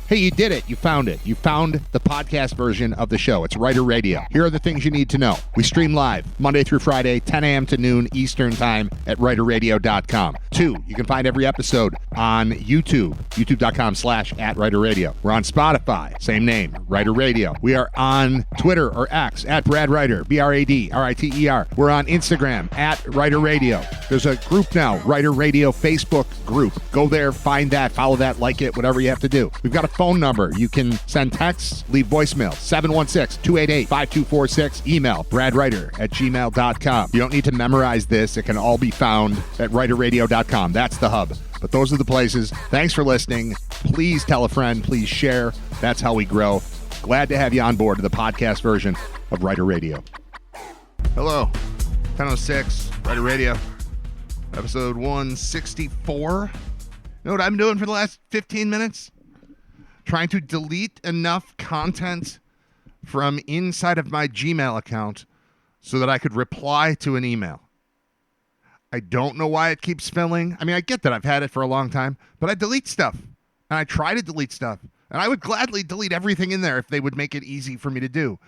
Hey, you did it. You found it. You found the podcast version of the show. It's Writer Radio. Here are the things you need to know. We stream live Monday through Friday, 10 a.m. to noon Eastern Time at writerradio.com. 2, you can find every episode on YouTube, youtube.com/@writerradio. We're on Spotify, same name, Writer Radio. We are on Twitter or X @BradWriter, BradRiter. We're on Instagram @Writer Radio. There's a group now, Writer Radio Facebook group. Go there, find that, follow that, like it, whatever you have to do. We've got a phone number. You can send texts, leave voicemail, 716-288-5246. Email, bradwriter@gmail.com. You don't need to memorize this. It can all be found at writerradio.com. That's the hub. But those are the places. Thanks for listening. Please tell a friend. Please share. That's how we grow. Glad to have you on board to the podcast version of Writer Radio. Hello. 10:06, Writer Radio. Episode 164. You know what I'm doing for the last 15 minutes? Trying to delete enough content from inside of my Gmail account so that I could reply to an email. I don't know why it keeps filling. I mean, I get that I've had it for a long time, but I delete stuff, and I try to delete stuff, and I would gladly delete everything in there if they would make it easy for me to do.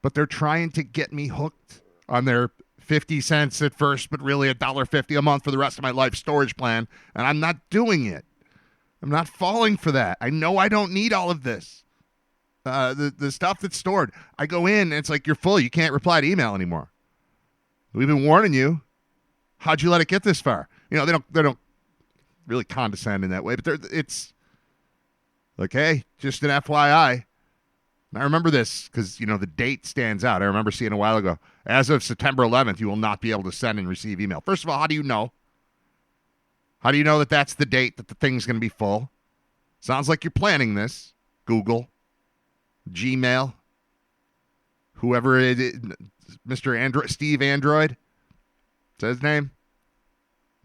But they're trying to get me hooked on their 50 cents at first, but really $1.50 a month for the rest of my life storage plan, and I'm not doing it. I'm not falling for that. I know I don't need all of this. The stuff that's stored. I go in, and it's like, you're full. You can't reply to email anymore. We've been warning you. How'd you let it get this far? You know, they don't really condescend in that way, but it's like, hey, just an FYI. And I remember this because, you know, the date stands out. I remember seeing a while ago. As of September 11th, you will not be able to send and receive email. First of all, how do you know? How do you know that that's the date that the thing's going to be full? Sounds like you're planning this. Google, Gmail, whoever it is, Mr. Android, Steve Android. Is that his name?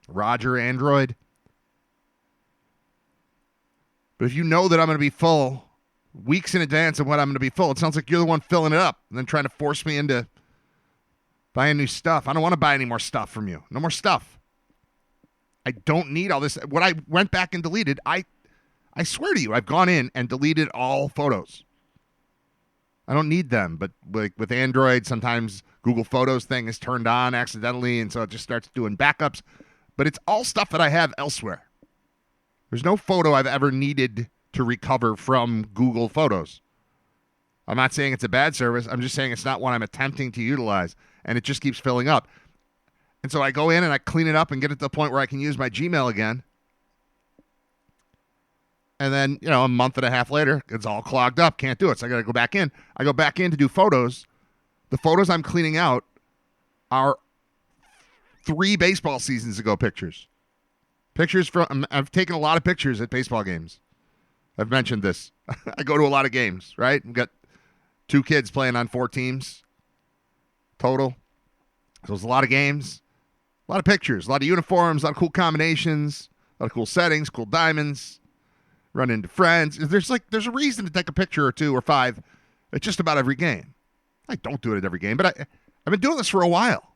Roger Android. But if you know that I'm going to be full weeks in advance of when I'm going to be full, it sounds like you're the one filling it up and then trying to force me into buying new stuff. I don't want to buy any more stuff from you. No more stuff. I don't need all this. When I went back and deleted, I swear to you, I've gone in and deleted all photos. I don't need them, but like with Android, sometimes Google Photos thing is turned on accidentally, and so it just starts doing backups. But it's all stuff that I have elsewhere. There's no photo I've ever needed to recover from Google Photos. I'm not saying it's a bad service. I'm just saying it's not one I'm attempting to utilize, and it just keeps filling up. And so I go in and I clean it up and get it to the point where I can use my Gmail again. And then, you know, a month and a half later, it's all clogged up. Can't do it. So I got to go back in. I go back in to do photos. The photos I'm cleaning out are 3 baseball seasons ago pictures. Pictures from, I've taken a lot of pictures at baseball games. I've mentioned this. I go to a lot of games, right? We've got 2 kids playing on 4 teams total. So it's a lot of games, a lot of pictures, a lot of uniforms, a lot of cool combinations, a lot of cool settings, cool diamonds, run into friends. There's a reason to take a picture or 2 or 5 at just about every game. I don't do it at every game, but I've been doing this for a while.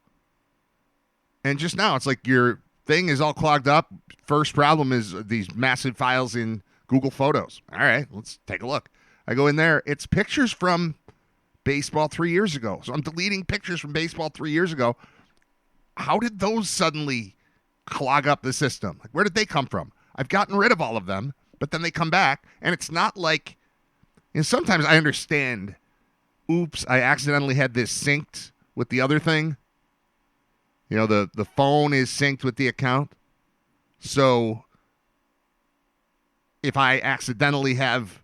And just now, it's like your thing is all clogged up. First problem is these massive files in Google Photos. All right, let's take a look. I go in there. It's pictures from baseball 3 years ago. So I'm deleting pictures from baseball 3 years ago. How did those suddenly clog up the system? Like, where did they come from? I've gotten rid of all of them, but then they come back, and it's not like, you know, sometimes I understand, oops, I accidentally had this synced with the other thing. You know, the phone is synced with the account. So if I accidentally have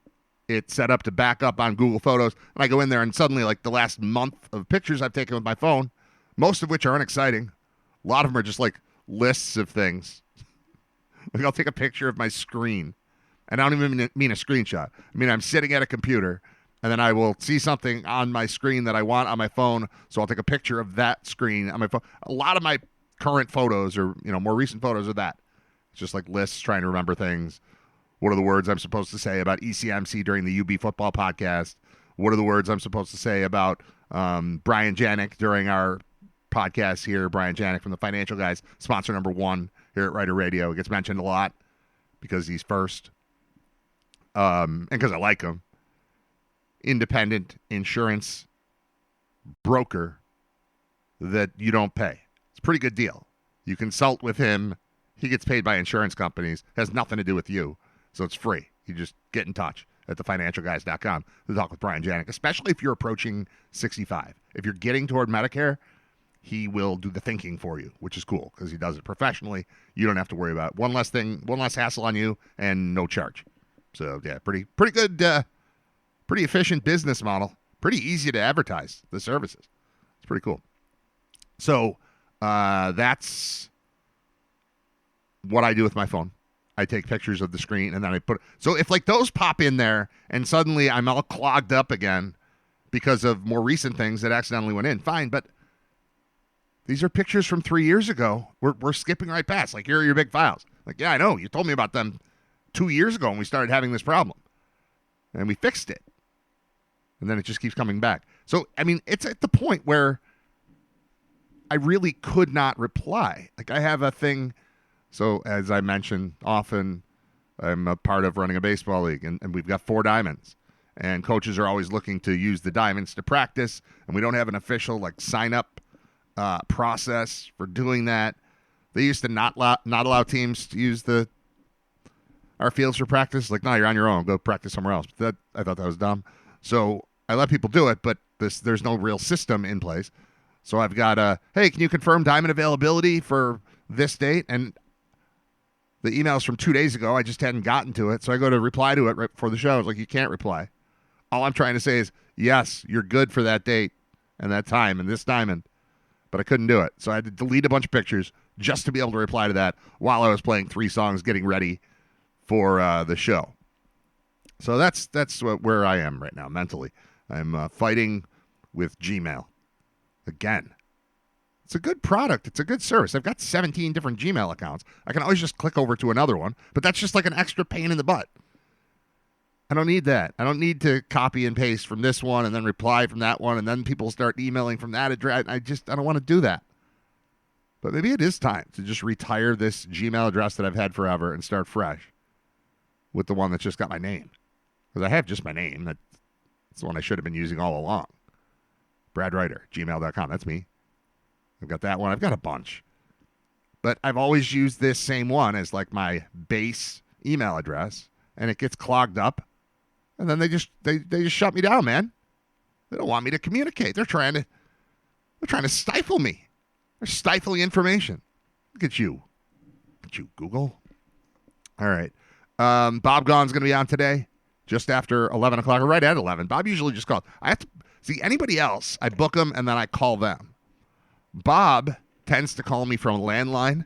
it set up to back up on Google Photos, and I go in there and suddenly, like, the last month of pictures I've taken with my phone, most of which are unexciting. A lot of them are just like lists of things. Like, I'll take a picture of my screen, and I don't even mean a screenshot. I mean, I'm sitting at a computer, and then I will see something on my screen that I want on my phone, so I'll take a picture of that screen on my phone. A lot of my current photos or, you know, more recent photos are that. It's just like lists, trying to remember things. What are the words I'm supposed to say about ECMC during the UB football podcast? What are the words I'm supposed to say about Brian Janik during our podcast here? Brian Janik from the Financial Guys, sponsor number 1 here at Writer Radio. It gets mentioned a lot because he's first. and because I like him, independent insurance broker that you don't pay. It's a pretty good deal. You consult with him. He gets paid by insurance companies. Has nothing to do with you. So it's free. You just get in touch at thefinancialguys.com to talk with Brian Janik, especially if you're approaching 65. If you're getting toward Medicare, he will do the thinking for you, which is cool because he does it professionally. You don't have to worry about it. One less hassle on you, and no charge. So, yeah, pretty good, pretty efficient business model. Pretty easy to advertise the services. It's pretty cool. So that's what I do with my phone. I take pictures of the screen, and then I put it. So if, like, those pop in there, and suddenly I'm all clogged up again because of more recent things that accidentally went in, fine, but these are pictures from 3 years ago. We're skipping right past. Like, here are your big files. Like, yeah, I know. You told me about them 2 years ago when we started having this problem. And we fixed it. And then it just keeps coming back. So, I mean, it's at the point where I really could not reply. Like, I have a thing. So, as I mentioned, often I'm a part of running a baseball league, and we've got 4 diamonds. And coaches are always looking to use the diamonds to practice, and we don't have an official, like, sign-up process for doing that. They used to not allow teams to use our fields for practice. Like, no, you're on your own. Go practice somewhere else. I thought that was dumb. So I let people do it, but there's no real system in place. So I've got hey, can you confirm diamond availability for this date? And the email's from 2 days ago. I just hadn't gotten to it. So I go to reply to it right before the show. It's like, you can't reply. All I'm trying to say is, yes, you're good for that date and that time and this diamond. But I couldn't do it. So I had to delete a bunch of pictures just to be able to reply to that while I was playing 3 songs getting ready for the show. So that's where I am right now mentally. I'm fighting with Gmail. Again, it's a good product. It's a good service. I've got 17 different Gmail accounts. I can always just click over to another one, but that's just like an extra pain in the butt. I don't need that. I don't need to copy and paste from this one and then reply from that one, and then people start emailing from that address. I don't want to do that. But maybe it is time to just retire this Gmail address that I've had forever and start fresh with the one that's just got my name. Because I have just my name. That's the one I should have been using all along. Brad Ryder, gmail.com. That's me. I've got that one. I've got a bunch. But I've always used this same one as like my base email address, and it gets clogged up. And then they just shut me down, man. They don't want me to communicate. They're trying to stifle me. They're stifling information. Look at you. Look at you, Google. All right. Bob Gaughan's going to be on today, just after 11 o'clock, or right at 11. Bob usually just calls. I have to see anybody else. I book them, and then I call them. Bob tends to call me from a landline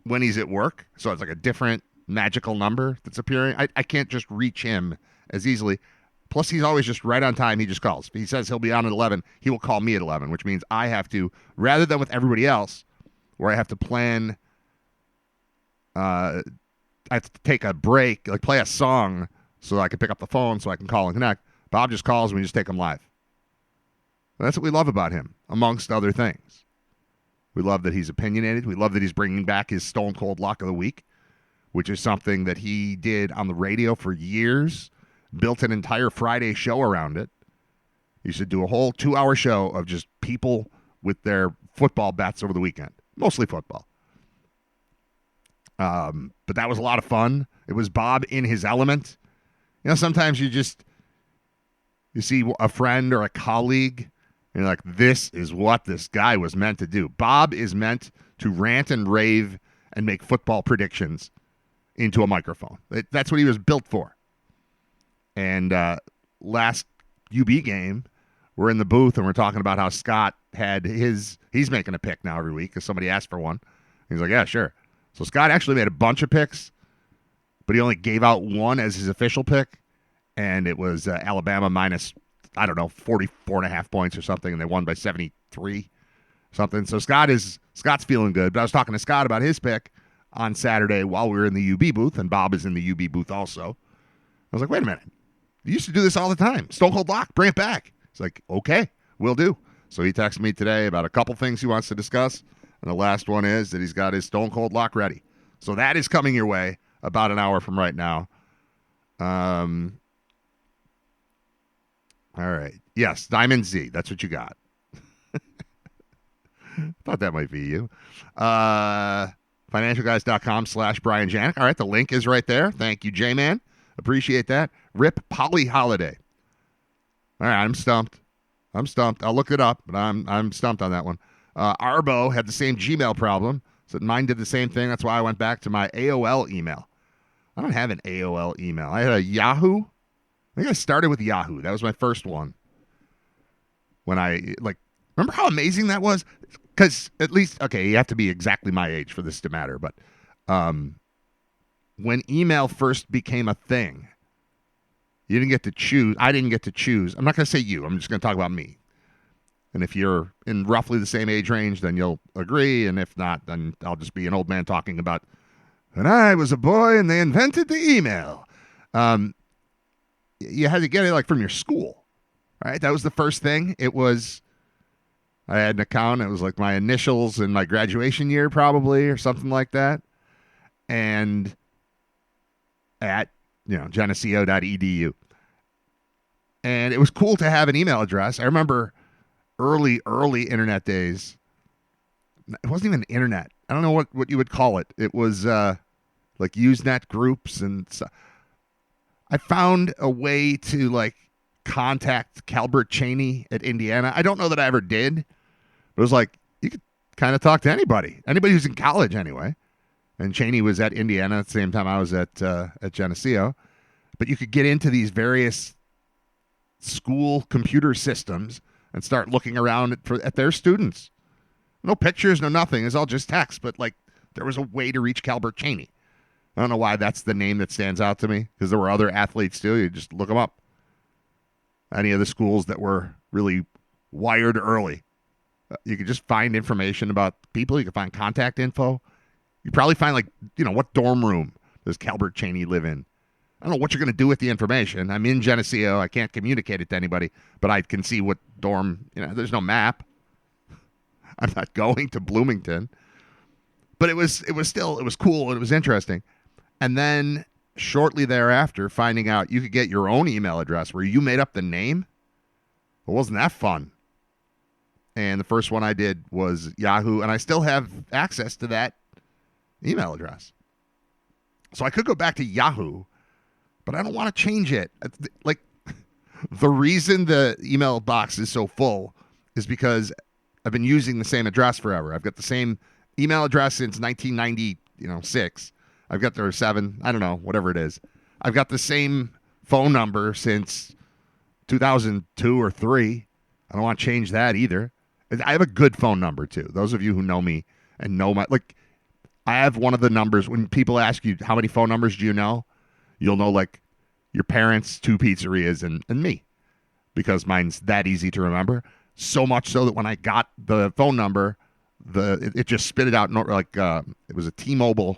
when he's at work. So it's like a different magical number that's appearing. I can't just reach him as easily. Plus, he's always just right on time. He just calls. If he says he'll be on at 11, he will call me at 11, which means I have to, rather than with everybody else, where I have to plan, I have to take a break, like play a song so I can pick up the phone so I can call and connect. Bob just calls and we just take him live. And that's what we love about him, amongst other things. We love that he's opinionated. We love that he's bringing back his Stone Cold Lock of the Week, which is something that he did on the radio for years, built an entire Friday show around it. He used to do a whole 2-hour show of just people with their football bets over the weekend, mostly football. But that was a lot of fun. It was Bob in his element. You know, sometimes you see a friend or a colleague, and you're like, this is what this guy was meant to do. Bob is meant to rant and rave and make football predictions into a microphone. That's what he was built for. And last UB game, we're in the booth and we're talking about how Scott had he's making a pick now every week because somebody asked for one. He's like, yeah, sure. So Scott actually made a bunch of picks, but he only gave out one as his official pick, and it was Alabama minus, 44.5 points or something, and they won by 73 something. So Scott's feeling good, but I was talking to Scott about his pick on Saturday while we were in the UB booth, and Bob is in the UB booth also. I was like, wait a minute. You used to do this all the time. Stone Cold Lock, bring it back. He's like, okay, will do. So he texted me today about a couple things he wants to discuss, and the last one is that he's got his Stone Cold Lock ready. So that is coming your way about an hour from right now. All right. Yes, Diamond Z. That's what you got. Thought that might be you. Financialguys.com/Brian Janik. All right, the link is right there. Thank you, J-Man. Appreciate that. Rip Polly Holiday. All right, I'm stumped. I'll look it up, but I'm stumped on that one. Arbo had the same Gmail problem, so mine did the same thing. That's why I went back to my AOL email. I don't have an AOL email. I had a Yahoo. I think I started with Yahoo. That was my first one. When remember how amazing that was? Because at least, okay, you have to be exactly my age for this to matter, but when email first became a thing, you didn't get to choose. I didn't get to choose. I'm not going to say you. I'm just going to talk about me. And if you're in roughly the same age range, then you'll agree. And if not, then I'll just be an old man talking about, and I was a boy and they invented the email. You had to get it from your school, right? That was the first thing. I had an account. It was like my initials in my graduation year probably or something like that. And at, geneseo.edu. And it was cool to have an email address. I remember early internet days. It wasn't even internet. I don't know what you would call it. It was like Usenet groups. And so I found a way to contact Calbert Cheney at Indiana. I don't know that I ever did. But it was like you could kind of talk to anybody who's in college anyway. And Cheney was at Indiana at the same time I was at Geneseo. But you could get into these various school computer systems and start looking around at their students. No pictures, no nothing. It's all just text. But there was a way to reach Calbert Cheney. I don't know why that's the name that stands out to me, because there were other athletes too. You just look them up. Any of the schools that were really wired early. You could just find information about people. You could find contact info. You probably find what dorm room does Calbert Cheney live in? I don't know what you're going to do with the information. I'm in Geneseo. I can't communicate it to anybody, but I can see what dorm, there's no map. I'm not going to Bloomington. But it was cool. It was interesting. And then shortly thereafter, finding out you could get your own email address where you made up the name. Well, wasn't that fun? And the first one I did was Yahoo, and I still have access to that email address. So I could go back to Yahoo, but I don't want to change it. The reason the email box is so full is because I've been using the same address forever. I've got the same email address since 1996. I've got their 7, I don't know, whatever it is. I've got the same phone number since 2002 or 3. I don't want to change that either. I have a good phone number too. Those of you who know me and know I have one of the numbers. When people ask you how many phone numbers do you know, you'll know your parents, 2 pizzerias, and me, because mine's that easy to remember. So much so that when I got the phone number, it just spit it out. It was a T-Mobile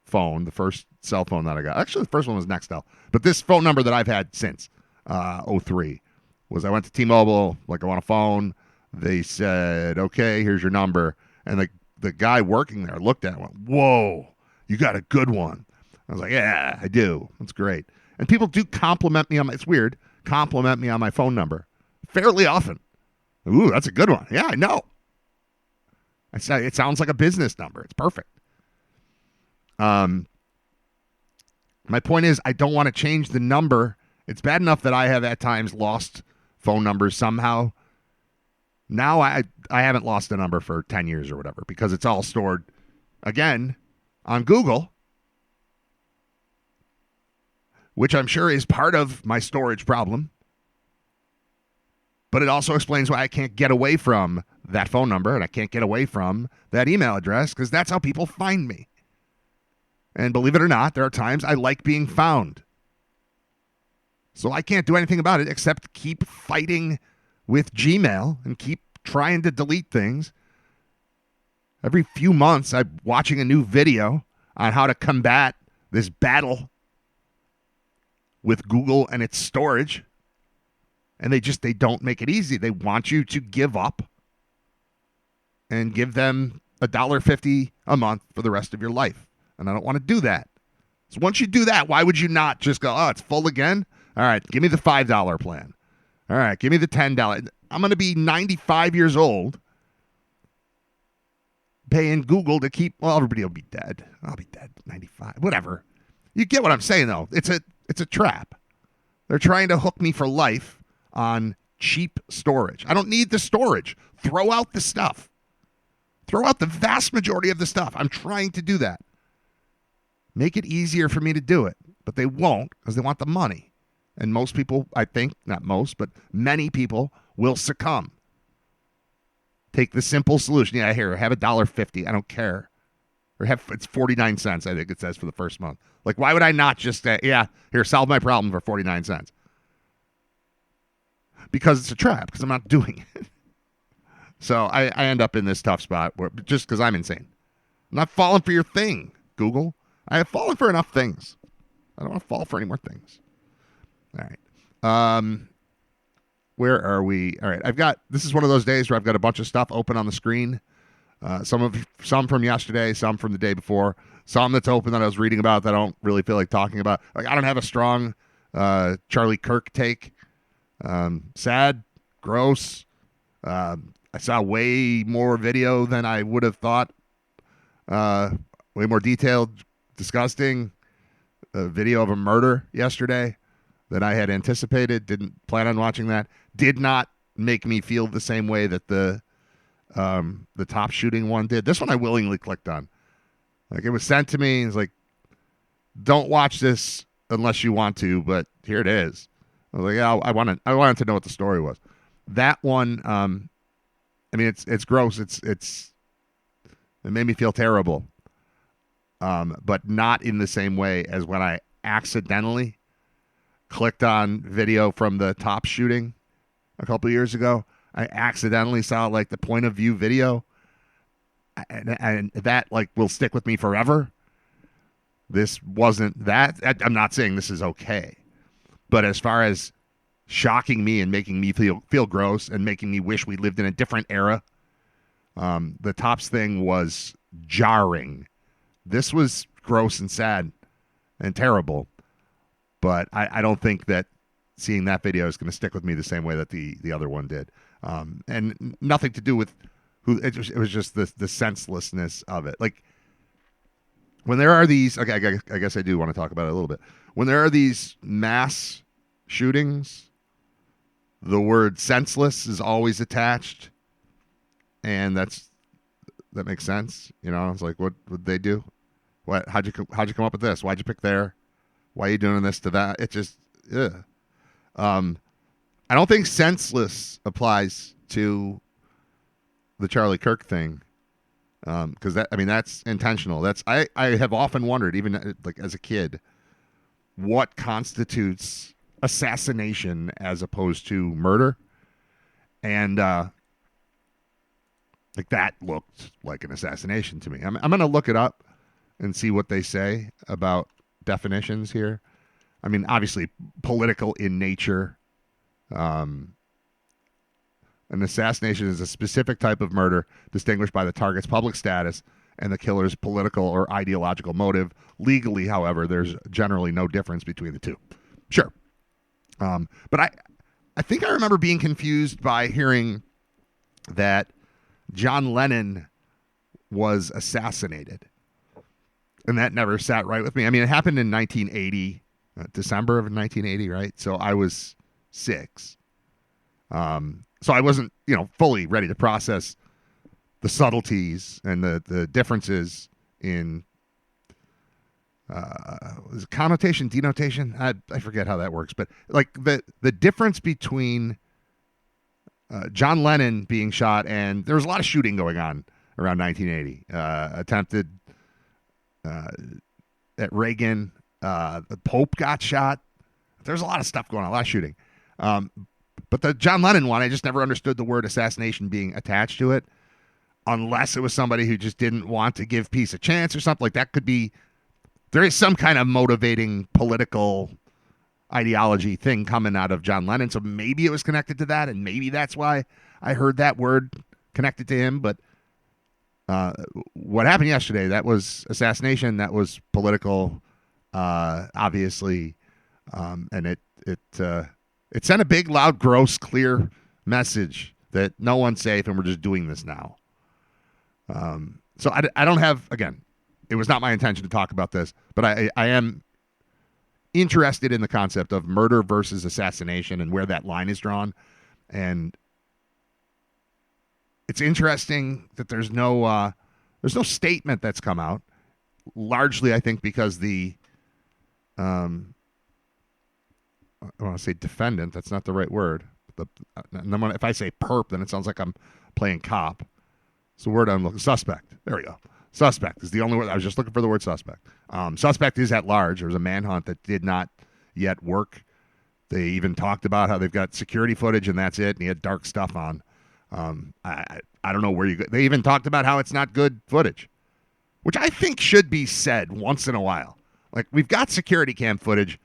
phone, the first cell phone that I got. Actually, the first one was Nextel, but this phone number that I've had since 03 was I went to T-Mobile. I want a phone. They said, "Okay, here's your number," and the guy working there looked at it and went, "Whoa, you got a good one." I was like, "Yeah, I do. That's great." And people do compliment me on it's weird, compliment me on my phone number fairly often. Ooh, that's a good one. Yeah, I know. I say it sounds like a business number. It's perfect. My point is, I don't want to change the number. It's bad enough that I have at times lost phone numbers somehow. Now I haven't lost a number for 10 years or whatever, because it's all stored, again, on Google, which I'm sure is part of my storage problem. But it also explains why I can't get away from that phone number and I can't get away from that email address, because that's how people find me. And believe it or not, there are times I like being found. So I can't do anything about it except keep fighting with Gmail and keep trying to delete things. Every few months, I'm watching a new video on how to combat this battle with Google and its storage. And they don't make it easy. They want you to give up and give them $1.50 a month for the rest of your life. And I don't want to do that. So once you do that, why would you not just go, oh, it's full again? All right, give me the $5 plan. All right, give me the $10. I'm going to be 95 years old paying Google to keep, well, everybody will be dead. I'll be dead, 95, whatever. You get what I'm saying, though. It's a trap. They're trying to hook me for life on cheap storage. I don't need the storage. Throw out the stuff. Throw out the vast majority of the stuff. I'm trying to do that. Make it easier for me to do it. But they won't because they want the money. And most people, I think, not most, but many people will succumb. Take the simple solution. Yeah, here, have $1.50. I don't care. Or it's 49 cents, I think it says, for the first month. Like, why would I not just say, yeah, here, solve my problem for 49 cents? Because it's a trap, because I'm not doing it. So I end up in this tough spot just because I'm insane. I'm not falling for your thing, Google. I have fallen for enough things. I don't want to fall for any more things. All right. Where are we? All right. This is one of those days where I've got a bunch of stuff open on the screen. Some from yesterday, some from the day before, some that's open that I was reading about that I don't really feel like talking about. Like, I don't have a strong Charlie Kirk take. Sad, gross. I saw way more video than I would have thought. Way more detailed, disgusting video of a murder yesterday than I had anticipated. Didn't plan on watching that. Did not make me feel the same way that the top shooting one did. This one I willingly clicked on. Like, it was sent to me. It's like, don't watch this unless you want to, but here it is. I was like, yeah, I wanted to know what the story was. That one, I mean, it's gross. It made me feel terrible. But not in the same way as when I accidentally clicked on video from the top shooting a couple of years ago. I accidentally saw like the point of view video, and that like will stick with me forever. This wasn't that. I'm not saying this is okay, but as far as shocking me and making me feel gross and making me wish we lived in a different era, the Tops thing was jarring. This was gross and sad and terrible, but I don't think that seeing that video is going to stick with me the same way that the other one did. And nothing to do with who it was just the senselessness of it. Like, when there are these, okay, I guess I do want to talk about it a little bit. When there are these mass shootings, the word senseless is always attached, and that makes sense. You know, it's like, what would they do? What? How'd you come up with this? Why'd you pick there? Why are you doing this to that? It just, ugh. I don't think senseless applies to the Charlie Kirk thing, because that's intentional. I have often wondered, even like as a kid, what constitutes assassination as opposed to murder, and like that looked like an assassination to me. I'm going to look it up and see what they say about definitions here. I mean, obviously political in nature. An assassination is a specific type of murder distinguished by the target's public status and the killer's political or ideological motive. Legally, however, there's generally no difference between the two. Sure. But I think I remember being confused by hearing that John Lennon was assassinated. And that never sat right with me. I mean, it happened in 1980, December of 1980, right? So I was 6. So I wasn't, fully ready to process the subtleties and the differences in connotation, denotation. I forget how that works, but like the difference between John Lennon being shot, and there was a lot of shooting going on around 1980. Attempted at Reagan. The Pope got shot. There's a lot of stuff going on, a lot of shooting. But the John Lennon one, I just never understood the word assassination being attached to it, unless it was somebody who just didn't want to give peace a chance or something. Like, that could be, there is some kind of motivating political ideology thing coming out of John Lennon. So maybe it was connected to that, and maybe that's why I heard that word connected to him. But what happened yesterday, that was assassination. That was political. obviously, and it sent a big, loud, gross, clear message that no one's safe, and we're just doing this now. So I don't have, again, it was not my intention to talk about this, but I am interested in the concept of murder versus assassination and where that line is drawn. And it's interesting that there's no statement that's come out, largely, I think, because the I want to say defendant. That's not the right word. If I say perp, then it sounds like I'm playing cop. It's the word I'm looking. Suspect. There we go. Suspect is the only word. I was just looking for the word suspect. Suspect is at large. There was a manhunt that did not yet work. They even talked about how they've got security footage and that's it. And he had dark stuff on. I don't know where you go. They even talked about how it's not good footage, which I think should be said once in a while. Like, we've got security cam footage,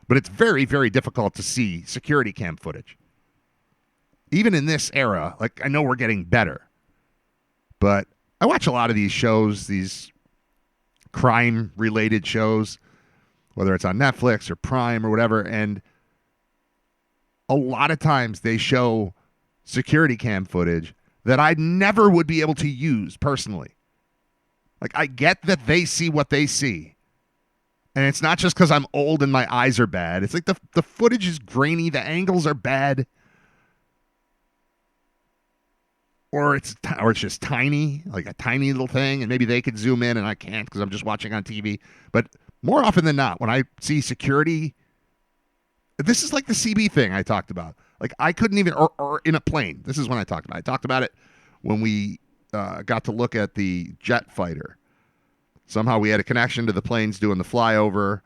but it's very, very difficult to see security cam footage. Even in this era, like, I know we're getting better, but I watch a lot of these shows, these crime-related shows, whether it's on Netflix or Prime or whatever, and a lot of times they show security cam footage that I never would be able to use personally. Like, I get that they see what they see. And it's not just because I'm old and my eyes are bad. It's like the footage is grainy, the angles are bad. Or it's just tiny, like a tiny little thing, and maybe they could zoom in and I can't because I'm just watching on TV. But more often than not, when I see security, this is like the CB thing I talked about. Like, I couldn't even, or in a plane. This is when I talked about it. I talked about it when we got to look at the jet fighter. Somehow we had a connection to the planes doing the flyover,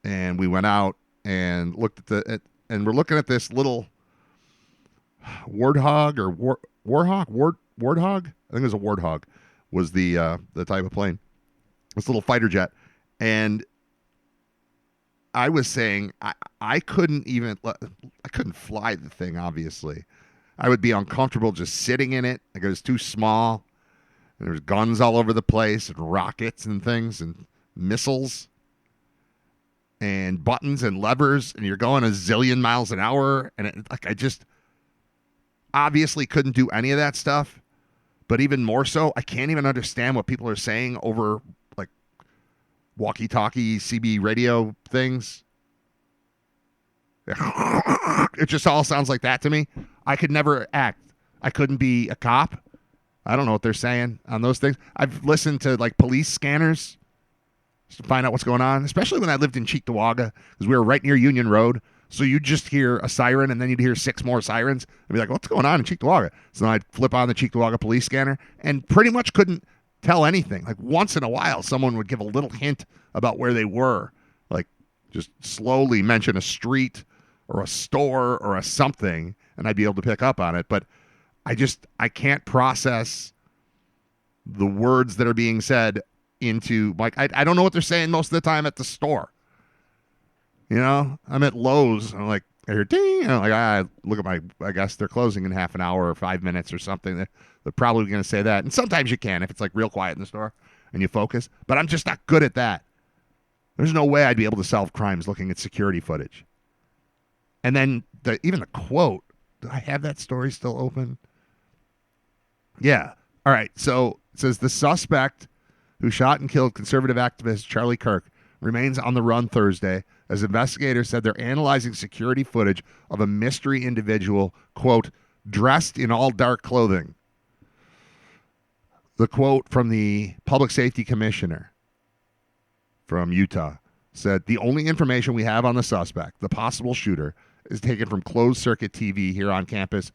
and we went out and looked at and we're looking at this little Warthog or Warthog. I think it was a Warthog. Was the type of plane. This little fighter jet, and I was saying I couldn't fly the thing. Obviously, I would be uncomfortable just sitting in it. Like, it was too small. And there was guns all over the place, and rockets and things, and missiles, and buttons and levers, and you're going a zillion miles an hour. And I just obviously couldn't do any of that stuff. But even more so, I can't even understand what people are saying over, like, walkie-talkie CB radio things. It just all sounds like that to me. I could never act. I couldn't be a cop. I don't know what they're saying on those things. I've listened to, like, police scanners just to find out what's going on, especially when I lived in Cheektowaga, because we were right near Union Road. So you'd just hear a siren, and then you'd hear 6 more sirens. I'd be like, what's going on in Cheektowaga? So then I'd flip on the Cheektowaga police scanner and pretty much couldn't tell anything. Like, once in a while, someone would give a little hint about where they were, like just slowly mention a street or a store or a something, and I'd be able to pick up on it. But I can't process the words that are being said into, like, I don't know what they're saying most of the time at the store. You know, I'm at Lowe's, and I'm like, I hear ding, and I'm like, I look at I guess they're closing in half an hour or 5 minutes or something. They're probably going to say that. And sometimes you can if it's like real quiet in the store and you focus. But I'm just not good at that. There's no way I'd be able to solve crimes looking at security footage. And then even the quote, do I have that story still open? Yeah. All right. So it says the suspect who shot and killed conservative activist Charlie Kirk remains on the run Thursday as investigators said they're analyzing security footage of a mystery individual, quote, dressed in all dark clothing. The quote from the public safety commissioner from Utah said, the only information we have on the suspect, the possible shooter, is taken from closed circuit TV here on campus.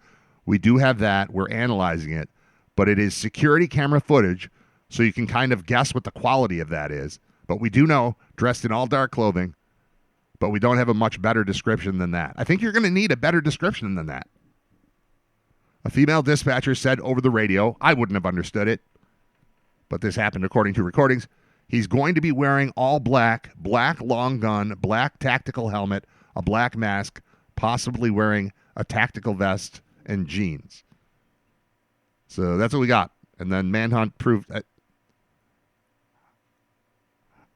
We do have that. We're analyzing it. But it is security camera footage, so you can kind of guess what the quality of that is. But we do know, dressed in all dark clothing, but we don't have a much better description than that. I think you're going to need a better description than that. A female dispatcher said over the radio, I wouldn't have understood it, but this happened according to recordings, he's going to be wearing all black, black long gun, black tactical helmet, a black mask, possibly wearing a tactical vest and jeans. So that's what we got. And then manhunt proved that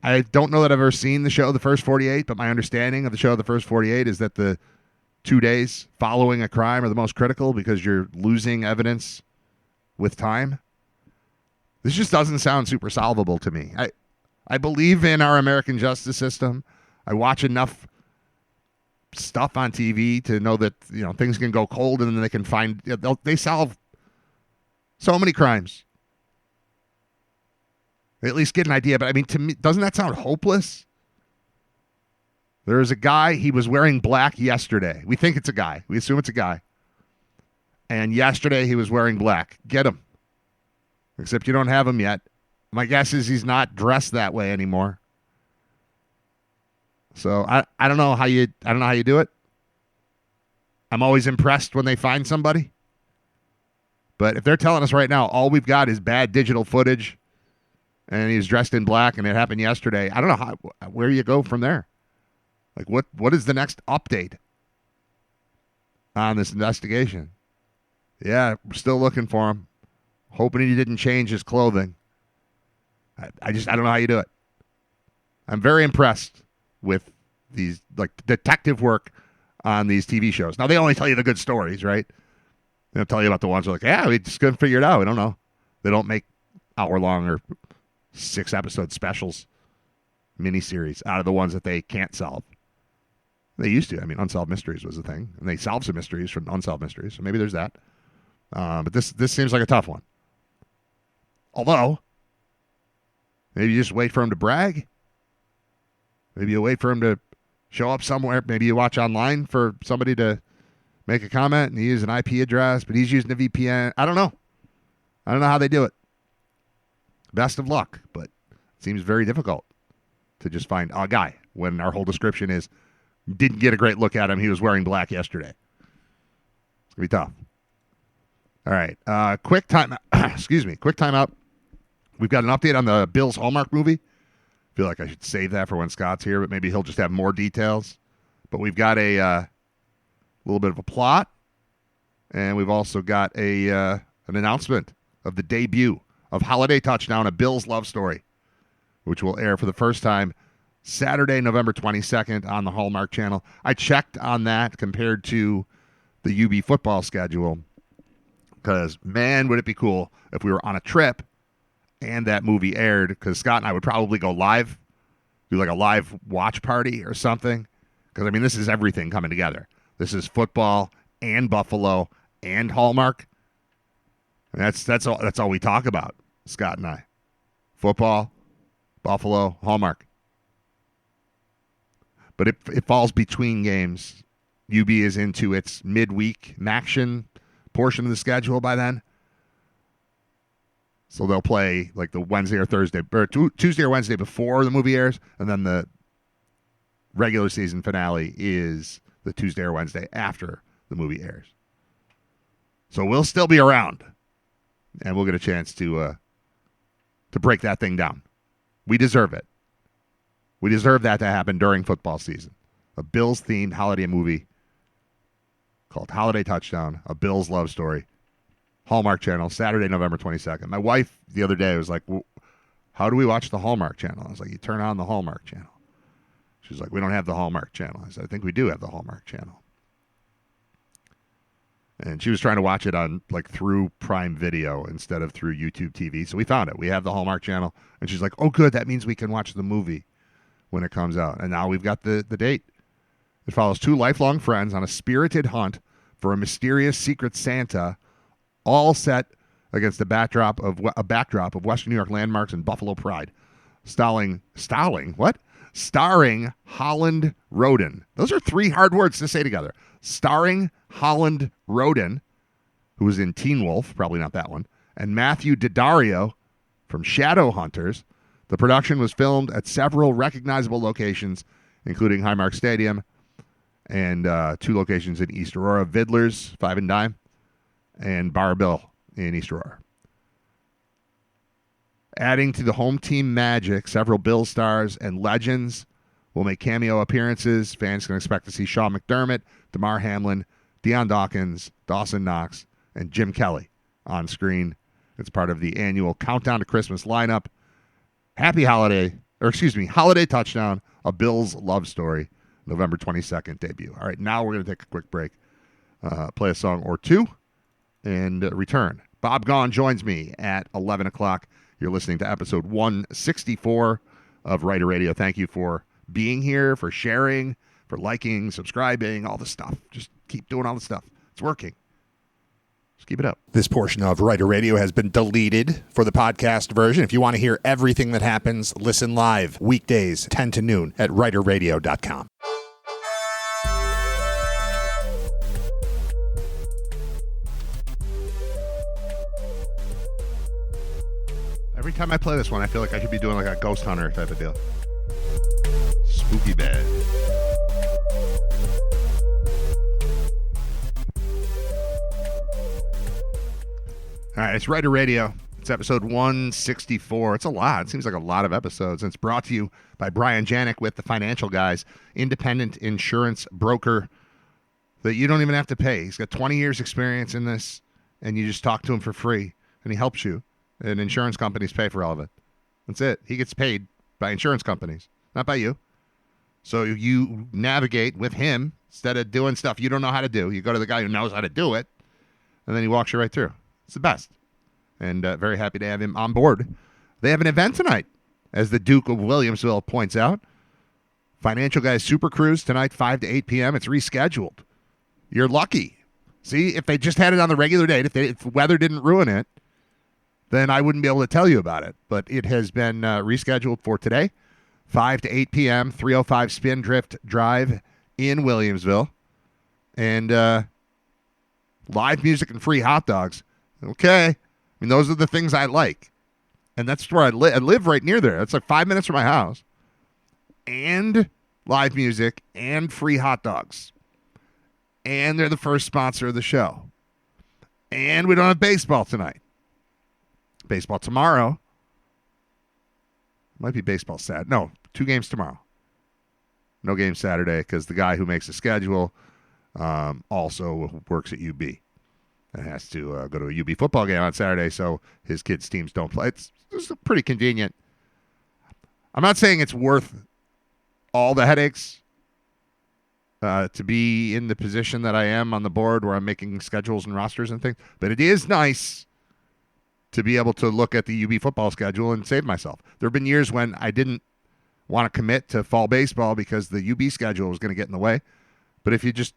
I don't know that I've ever seen the show The First 48, but my understanding of the show The First 48 is that the 2 days following a crime are the most critical because you're losing evidence with time. This just doesn't sound super solvable to me. I believe in our American justice system. I watch enough stuff on TV to know that things can go cold and then they can find they solve so many crimes. They at least get an idea, but I mean, to me, doesn't that sound hopeless? There is a guy, he was wearing black yesterday. We think it's a guy. We assume it's a guy. And yesterday he was wearing black. Get him. Except you don't have him yet. My guess is he's not dressed that way anymore. So I don't know how you do it. I'm always impressed when they find somebody. But if they're telling us right now all we've got is bad digital footage and he was dressed in black and it happened yesterday, I don't know where you go from there. Like what is the next update on this investigation? Yeah, we're still looking for him. Hoping he didn't change his clothing. I don't know how you do it. I'm very impressed with these detective work on these TV shows. Now they only tell you the good stories, right? They don't tell you about the ones that are like, yeah, we just couldn't figure it out. We don't know. They don't make hour-long or 6-episode specials, miniseries out of the ones that they can't solve. They used to. I mean, Unsolved Mysteries was a thing, and they solved some mysteries from Unsolved Mysteries, so maybe there's that. But this seems like a tough one. Although, maybe you just wait for him to brag. Maybe you wait for him to show up somewhere. Maybe you watch online for somebody to make a comment and he uses an IP address, but he's using a VPN. I don't know. I don't know how they do it. Best of luck, but it seems very difficult to just find a guy when our whole description is didn't get a great look at him. He was wearing black yesterday. It's going to be tough. All right. Quick time. Quick time out. We've got an update on the Bills Hallmark movie. I feel like I should save that for when Scott's here, but maybe he'll just have more details. But we've got a little bit of a plot, and we've also got an announcement of the debut of Holiday Touchdown, a Bills love story, which will air for the first time Saturday, November 22nd on the Hallmark Channel. I checked on that compared to the UB football schedule because, man, would it be cool if we were on a trip and that movie aired, because Scott and I would probably go live, do like a live watch party or something. Because, I mean, this is everything coming together. This is football and Buffalo and Hallmark. And that's all we talk about, Scott and I. Football, Buffalo, Hallmark. But it falls between games. UB is into its midweek action portion of the schedule by then. So they'll play like the Wednesday or Thursday, or Tuesday or Wednesday before the movie airs, and then the regular season finale is the Tuesday or Wednesday after the movie airs. So we'll still be around, and we'll get a chance to break that thing down. We deserve it. We deserve that to happen during football season. A Bills-themed holiday movie called Holiday Touchdown, a Bills love story. Hallmark Channel, Saturday, November 22nd. My wife the other day was like, well, how do we watch the Hallmark Channel? I was like, you turn on the Hallmark Channel. She's like, we don't have the Hallmark Channel. I said, I think we do have the Hallmark Channel. And she was trying to watch it on through Prime Video instead of through YouTube TV. So we found it. We have the Hallmark Channel. And she's like, oh, good. That means we can watch the movie when it comes out. And now we've got the date. It follows two lifelong friends on a spirited hunt for a mysterious secret Santa, all set against a backdrop of Western New York landmarks and Buffalo pride. Starring Holland Roden. Those are three hard words to say together. Starring Holland Roden, who was in Teen Wolf, probably not that one, and Matthew Daddario from Shadowhunters. The production was filmed at several recognizable locations, including Highmark Stadium and 2 locations in East Aurora, Vidler's, 5 and Dime, and Bar Bill in East Aurora. Adding to the home team magic, several Bills stars and legends will make cameo appearances. Fans can expect to see Sean McDermott, Damar Hamlin, Deion Dawkins, Dawson Knox, and Jim Kelly on screen. It's part of the annual Countdown to Christmas lineup. Happy holiday Holiday Touchdown, A Bills Love Story, November 22nd debut. All right, now we're going to take a quick break, play a song or two, and return. Bob Gaughan joins me at 11 o'clock. You're listening to episode 164 of Writer Radio. Thank you for being here, for sharing, for liking, subscribing, all the stuff. Just keep doing all the stuff. It's working. Just keep it up. This portion of Writer Radio has been deleted for the podcast version. If you want to hear everything that happens, listen live weekdays 10 to noon at writerradio.com. Every time I play this one, I feel like I should be doing like a ghost hunter type of deal. Spooky bed. All right, it's Writer Radio. It's episode 164. It's a lot. It seems like a lot of episodes. And it's brought to you by Brian Janik with the Financial Guys, independent insurance broker that you don't even have to pay. He's got 20 years experience in this, and you just talk to him for free, and he helps you. And insurance companies pay for all of it. That's it. He gets paid by insurance companies, not by you. So you navigate with him instead of doing stuff you don't know how to do. You go to the guy who knows how to do it, and then he walks you right through. It's the best. And very happy to have him on board. They have an event tonight, as the Duke of Williamsville points out. Financial Guys Super Cruise tonight, 5 to 8 p.m. It's rescheduled. You're lucky. See, if they just had it on the regular date, if the weather didn't ruin it, then I wouldn't be able to tell you about it. But it has been rescheduled for today, 5 to 8 p.m., 305 Spindrift Drive in Williamsville. And live music and free hot dogs. Okay. I mean, those are the things I like. And that's where I live. I live right near there. It's like 5 minutes from my house. And live music and free hot dogs. And they're the first sponsor of the show. And we don't have baseball tonight. Baseball tomorrow. Might be baseball Saturday. No, 2 games tomorrow. No game Saturday because the guy who makes the schedule also works at UB and has to go to a UB football game on Saturday, so his kids' teams don't play. It's pretty convenient. I'm not saying it's worth all the headaches to be in the position that I am on the board where I'm making schedules and rosters and things, but it is nice to be able to look at the UB football schedule and save myself. There have been years when I didn't want to commit to fall baseball because the UB schedule was going to get in the way. But if you just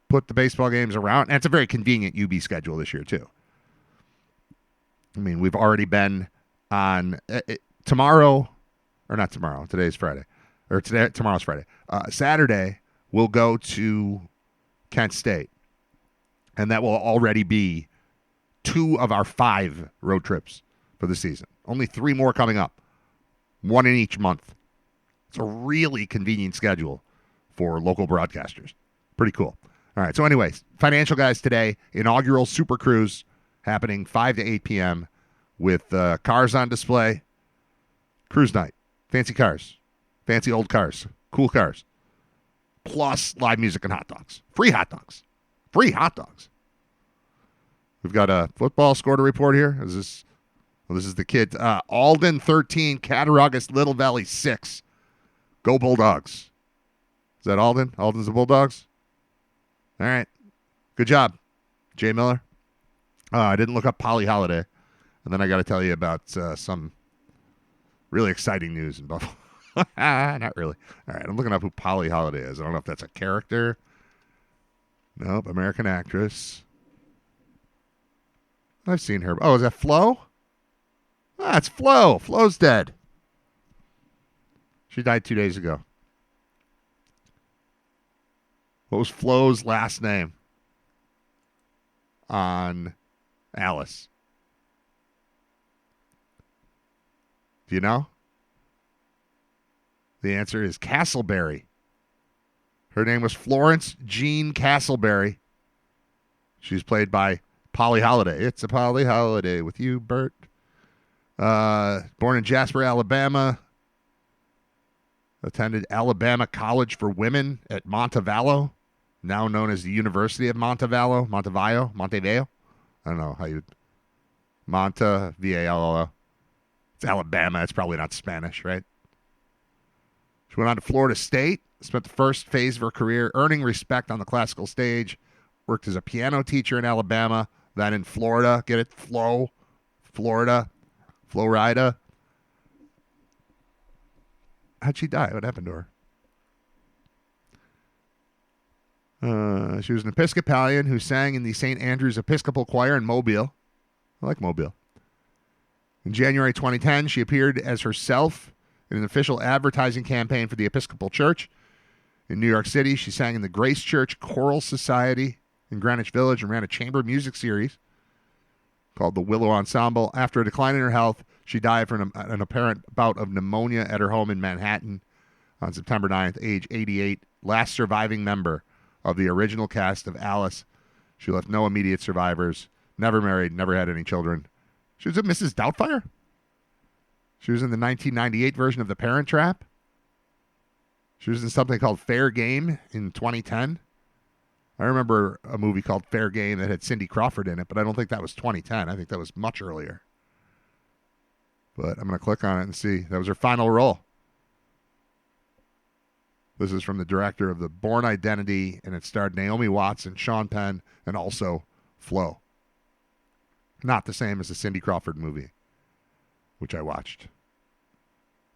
put the baseball games around, and it's a very convenient UB schedule this year too. I mean, we've already been on tomorrow, or not tomorrow. Today's Friday, or tomorrow's Friday. Saturday we'll go to Kent State, and that will already be 2 of our 5 road trips for the season. Only 3 more coming up. 1 in each month. It's a really convenient schedule for local broadcasters. Pretty cool. All right, so anyways, Financial Guys today, inaugural Super Cruise happening 5 to 8 p.m. with cars on display. Cruise night. Fancy cars. Fancy old cars. Cool cars. Plus live music and hot dogs. Free hot dogs. Free hot dogs. We've got a football score to report here. This is the kid. Alden 13, Cattaraugus Little Valley 6. Go Bulldogs. Is that Alden? Alden's the Bulldogs? All right. Good job, Jay Miller. I didn't look up Polly Holiday. And then I got to tell you about some really exciting news in Buffalo. Not really. All right. I'm looking up who Polly Holiday is. I don't know if that's a character. Nope. American actress. I've seen her. Oh, is that Flo? Ah, it's Flo. Flo's dead. She died 2 days ago. What was Flo's last name on Alice? Do you know? The answer is Castleberry. Her name was Florence Jean Castleberry. She's played by Polly Holiday. It's a Polly Holiday with you, Bert. Born in Jasper, Alabama. Attended Alabama College for Women at Montevallo, now known as the University of Montevallo. Montevallo. I don't know how you... Montevallo. It's Alabama. It's probably not Spanish, right? She went on to Florida State, spent the first phase of her career earning respect on the classical stage, worked as a piano teacher in Alabama, then in Florida. Get it? Florida. Florida. How'd she die? What happened to her? She was an Episcopalian who sang in the St. Andrew's Episcopal Choir in Mobile. I like Mobile. In January 2010, she appeared as herself in an official advertising campaign for the Episcopal Church. In New York City, she sang in the Grace Church Choral Society in Greenwich Village and ran a chamber music series called the Willow Ensemble. After a decline in her health, she died from an apparent bout of pneumonia at her home in Manhattan on September 9th, age 88, last surviving member of the original cast of Alice. She left no immediate survivors, never married, never had any children. She was a Mrs. Doubtfire. She was in the 1998 version of The Parent Trap. She was in something called Fair Game in 2010. I remember a movie called Fair Game that had Cindy Crawford in it, but I don't think that was 2010. I think that was much earlier. But I'm going to click on it and see. That was her final role. This is from the director of The Bourne Identity, and it starred Naomi Watts and Sean Penn and also Flo. Not the same as the Cindy Crawford movie, which I watched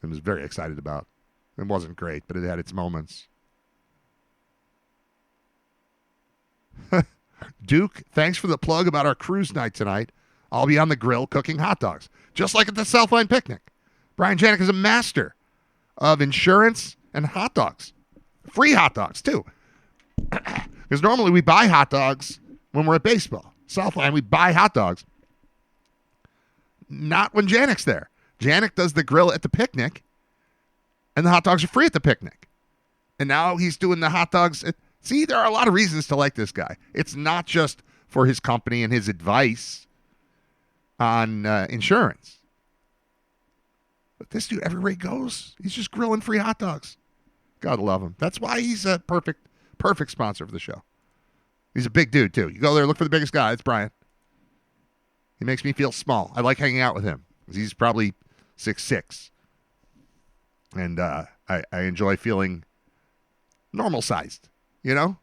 and was very excited about. It wasn't great, but it had its moments. Duke, thanks for the plug about our cruise night tonight. I'll be on the grill cooking hot dogs, just like at the Southline Picnic. Brian Janik is a master of insurance and hot dogs. Free hot dogs, too. Because normally we buy hot dogs when we're at baseball. Southline, we buy hot dogs. Not when Janik's there. Janik does the grill at the picnic, and the hot dogs are free at the picnic. And now he's doing the hot dogs. See, there are a lot of reasons to like this guy. It's not just for his company and his advice on insurance. But this dude, everywhere he goes, he's just grilling free hot dogs. God love him. That's why he's a perfect sponsor for the show. He's a big dude, too. You go there, look for the biggest guy. It's Brian. He makes me feel small. I like hanging out with him. He's probably 6'6". And I enjoy feeling normal-sized, you know?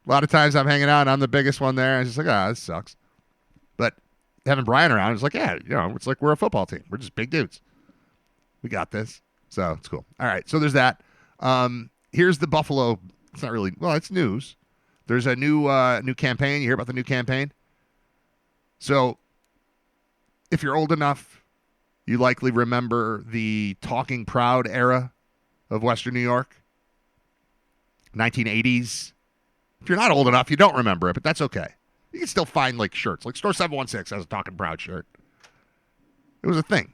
A lot of times I'm hanging out and I'm the biggest one there. And it's just like, this sucks. But having Brian around is like, it's like we're a football team. We're just big dudes. We got this. So it's cool. All right, so there's that. Here's the Buffalo. It's not really, it's news. There's a new campaign. You hear about the new campaign? So if you're old enough, you likely remember the Talking Proud era of Western New York, 1980s. If you're not old enough, you don't remember it, but that's okay. You can still find like shirts. Like Store 716 has a Talking Proud shirt. It was a thing.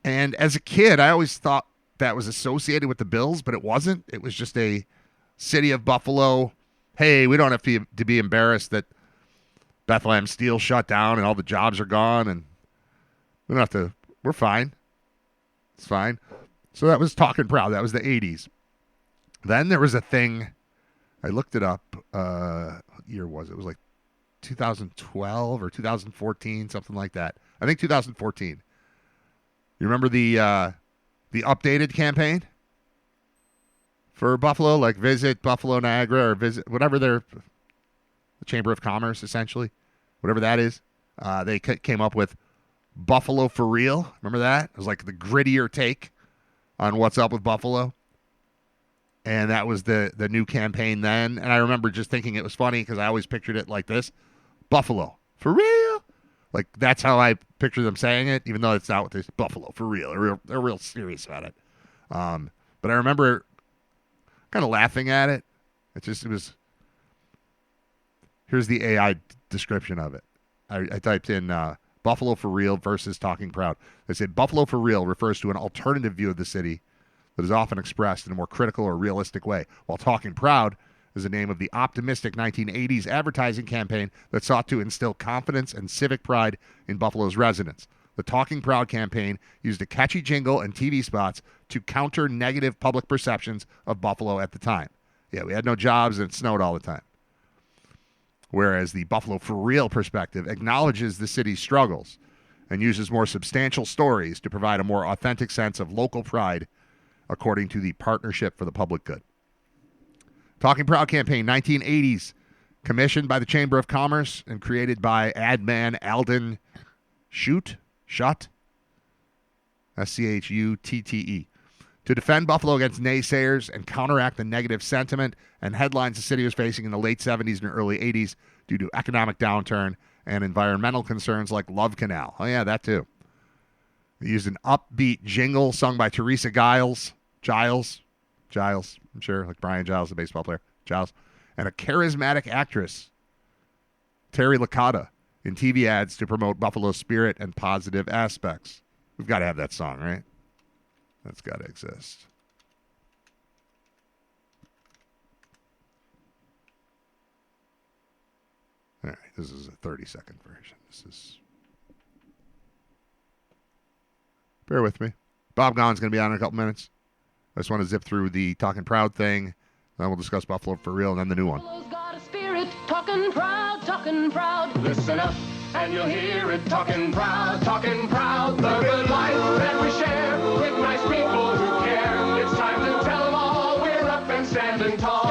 And as a kid, I always thought that was associated with the Bills, but it wasn't. It was just a city of Buffalo. Hey, we don't have to be embarrassed that Bethlehem Steel shut down and all the jobs are gone, and we don't have to. We're fine. It's fine. So that was Talking Proud. That was the 80s. Then there was a thing. I looked it up. What year was it? It was like 2012 or 2014, something like that. I think 2014. You remember the updated campaign for Buffalo, like Visit Buffalo Niagara or Visit whatever the Chamber of Commerce, essentially, whatever that is. They came up with Buffalo for Real. Remember that? It was like the grittier take on what's up with Buffalo. And that was the new campaign then. And I remember just thinking it was funny because I always pictured it like this. Buffalo for real. Like, that's how I picture them saying it, even though it's not what they say. Buffalo for real. They're real serious about it. But I remember kind of laughing at it. It was. Here's the AI description of it. I typed in Buffalo for Real versus Talking Proud. They said Buffalo for Real refers to an alternative view of the city that is often expressed in a more critical or realistic way, while Talking Proud is the name of the optimistic 1980s advertising campaign that sought to instill confidence and civic pride in Buffalo's residents. The Talking Proud campaign used a catchy jingle and TV spots to counter negative public perceptions of Buffalo at the time. Yeah, we had no jobs and it snowed all the time. Whereas the Buffalo for Real perspective acknowledges the city's struggles and uses more substantial stories to provide a more authentic sense of local pride according to the Partnership for the Public Good. Talking Proud campaign, 1980s, commissioned by the Chamber of Commerce and created by ad man Alden Schutte, S-C-H-U-T-T-E, to defend Buffalo against naysayers and counteract the negative sentiment and headlines the city was facing in the late 70s and early 80s due to economic downturn and environmental concerns like Love Canal. Oh, yeah, that too. They used an upbeat jingle sung by Teresa Giles, I'm sure, like Brian Giles, the baseball player, Giles, and a charismatic actress, Terry Licata, in TV ads to promote Buffalo's spirit and positive aspects. We've got to have that song, right? That's got to exist. All right, this is a 30-second version. Bear with me. Bob Gaughan's going to be on in a couple minutes. I just want to zip through the Talking Proud thing. Then we'll discuss Buffalo for real, and then the new one. Buffalo's got a spirit, talking proud, talking proud. Listen up, and you'll hear it, talking proud, the good life that we share with nice people who care. It's time to tell them all we're up and standing tall.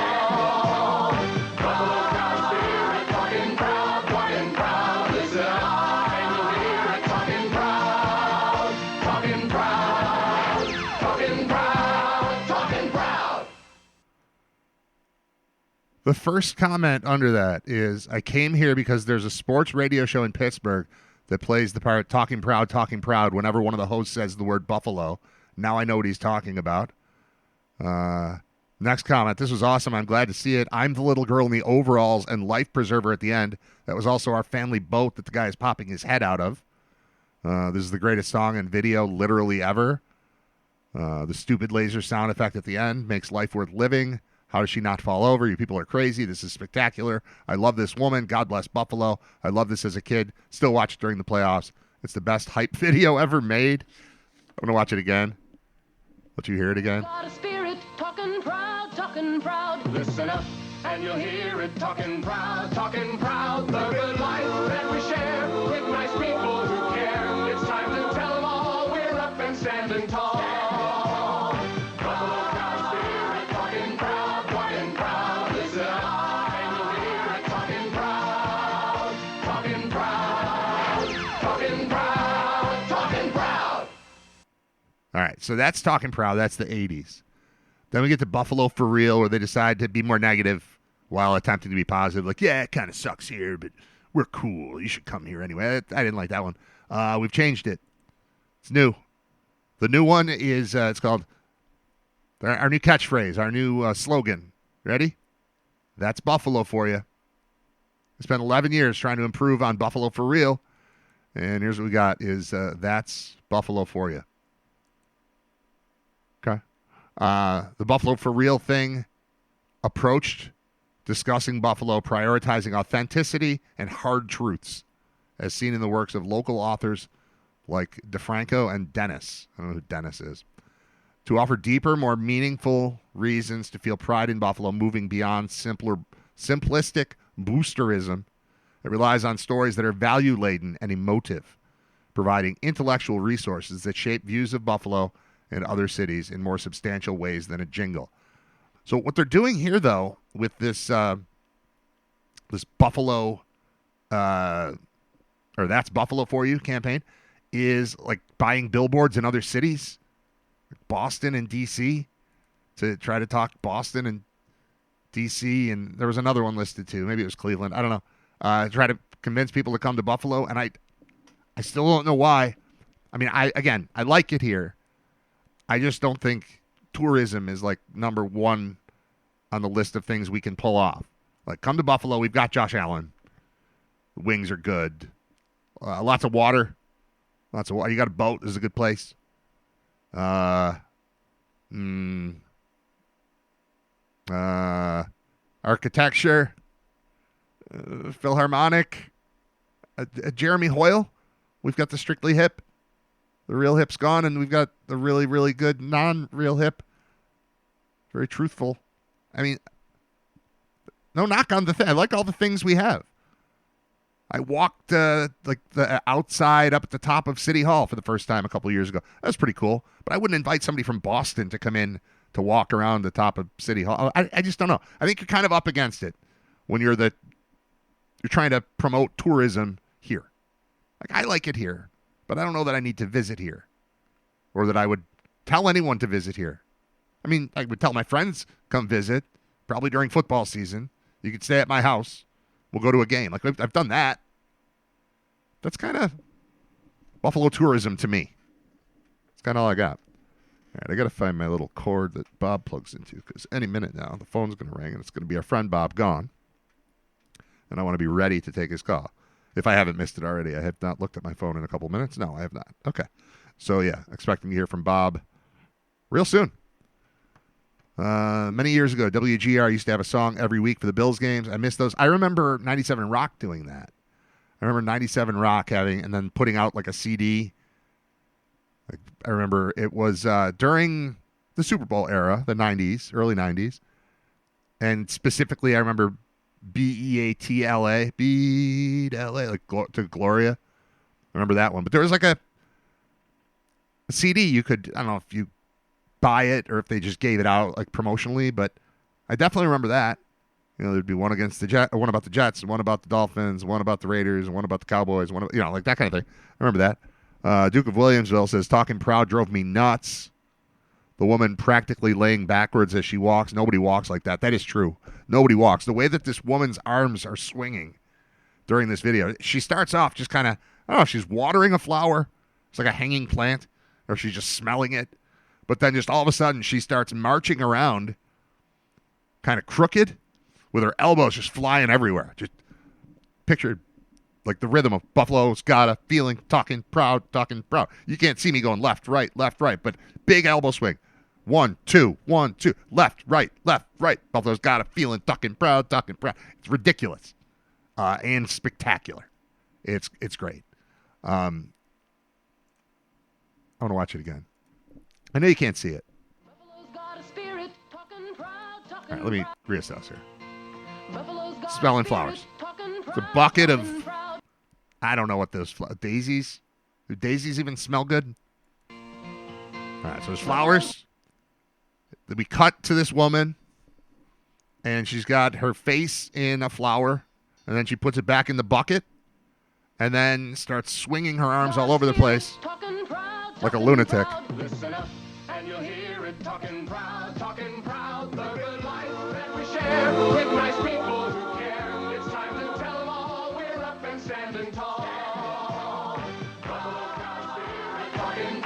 Buffalo's got a spirit, talking proud. Listen up, and you'll hear it, talking proud. The first comment under that is, I came here because there's a sports radio show in Pittsburgh that plays the part talking proud whenever one of the hosts says the word Buffalo. Now I know what he's talking about. Next comment. This was awesome. I'm glad to see it. I'm the little girl in the overalls and life preserver at the end. That was also our family boat that the guy is popping his head out of. This is the greatest song and video literally ever. The stupid laser sound effect at the end makes life worth living. How does she not fall over? You people are crazy. This is spectacular. I love this woman. God bless Buffalo. I love this as a kid. Still watch it during the playoffs. It's the best hype video ever made. I'm going to watch it again. Let you hear it again. Got a spirit, talking proud. Listen up, and you'll hear it, talking proud. The good life that we share with nice people who care. It's time to tell them all we're up and standing tall. Buffalo's got a spirit, talking proud. Listen up, and you'll hear it, talking proud. All right, so that's Talking Proud. That's the 80s. Then we get to Buffalo for Real, where they decide to be more negative while attempting to be positive. Like, yeah, it kind of sucks here, but we're cool. You should come here anyway. I didn't like that one. We've changed it. It's new. The new one is, it's called our new catchphrase, our new slogan. Ready? That's Buffalo for you. We spent 11 years trying to improve on Buffalo for Real, and here's what we got is that's Buffalo for you. Okay. The Buffalo for Real thing approached discussing Buffalo, prioritizing authenticity and hard truths, as seen in the works of local authors like DeFranco and Dennis. I don't know who Dennis is. To offer deeper, more meaningful reasons to feel pride in Buffalo, moving beyond simplistic boosterism. It relies on stories that are value-laden and emotive, providing intellectual resources that shape views of Buffalo and other cities in more substantial ways than a jingle. So what they're doing here, though, with this this Buffalo, or That's Buffalo For You campaign, is like buying billboards in other cities, Boston and D.C., to try to talk Boston and D.C., and there was another one listed too. Maybe it was Cleveland. I don't know. Try to convince people to come to Buffalo, and I still don't know why. I mean, I like it here. I just don't think tourism is like number one on the list of things we can pull off. Like, come to Buffalo. We've got Josh Allen. The wings are good. Lots of water. You got a boat. This is a good place. Architecture. Philharmonic. Jeremy Hoyle. We've got the Strictly Hip. The real hip's gone, and we've got the really, really good non-real hip. Very truthful. I mean, no knock on the thing. I like all the things we have. I walked like the outside up at the top of City Hall for the first time a couple years ago. That was pretty cool. But I wouldn't invite somebody from Boston to come in to walk around the top of City Hall. I just don't know. I think you're kind of up against it when you're trying to promote tourism here. Like, I like it here, but I don't know that I need to visit here or that I would tell anyone to visit here. I mean, I would tell my friends, come visit, probably during football season. You could stay at my house. We'll go to a game. Like, I've done that. That's kind of Buffalo tourism to me. That's kind of all I got. All right, I got to find my little cord that Bob plugs into because any minute now the phone's going to ring and it's going to be our friend Bob Gaughan. And I want to be ready to take his call. If I haven't missed it already, I have not looked at my phone in a couple minutes. No, I have not. Okay. So, yeah, expecting to hear from Bob real soon. Many years ago, WGR used to have a song every week for the Bills games. I miss those. I remember 97 Rock doing that. I remember 97 Rock having, and then putting out like a CD. I remember it was during the Super Bowl era, the 90s, early 90s. And specifically, I remember BEATLA, Beat LA, like to Gloria. I remember that one. But there was like a CD you could, I don't know if you buy it or if they just gave it out like promotionally, but I definitely remember that. You know, there'd be one against the one about the Jets, one about the Dolphins, one about the Raiders, one about the Cowboys, like that kind of thing. I remember that. Duke of Williamsville says, talking proud drove me nuts. The woman practically laying backwards as she walks. Nobody walks like that. That is true. Nobody walks. The way that this woman's arms are swinging during this video, she starts off just kind of, I don't know if she's watering a flower. It's like a hanging plant, or she's just smelling it. But then just all of a sudden, she starts marching around kind of crooked with her elbows just flying everywhere. Just picture like the rhythm of Buffalo's got a feeling, talking proud, talking proud. You can't see me going left, right, but big elbow swing. 1, 2, 1, 2, left, right. Buffalo's got a feeling, talking proud, talking proud. It's ridiculous and spectacular. It's great. I want to watch it again. I know you can't see it. All right, let me reassess here. Smelling flowers. It's a bucket of, I don't know what those daisies. Do daisies even smell good? All right, so there's flowers. Then we cut to this woman, and she's got her face in a flower, and then she puts it back in the bucket, and then starts swinging her arms all over the place like a lunatic. Listen up and you'll hear it, talking proud, the good life that we share with nice people who care. It's time to tell them all we're up and standing tall. Buffalo's got spirit, talking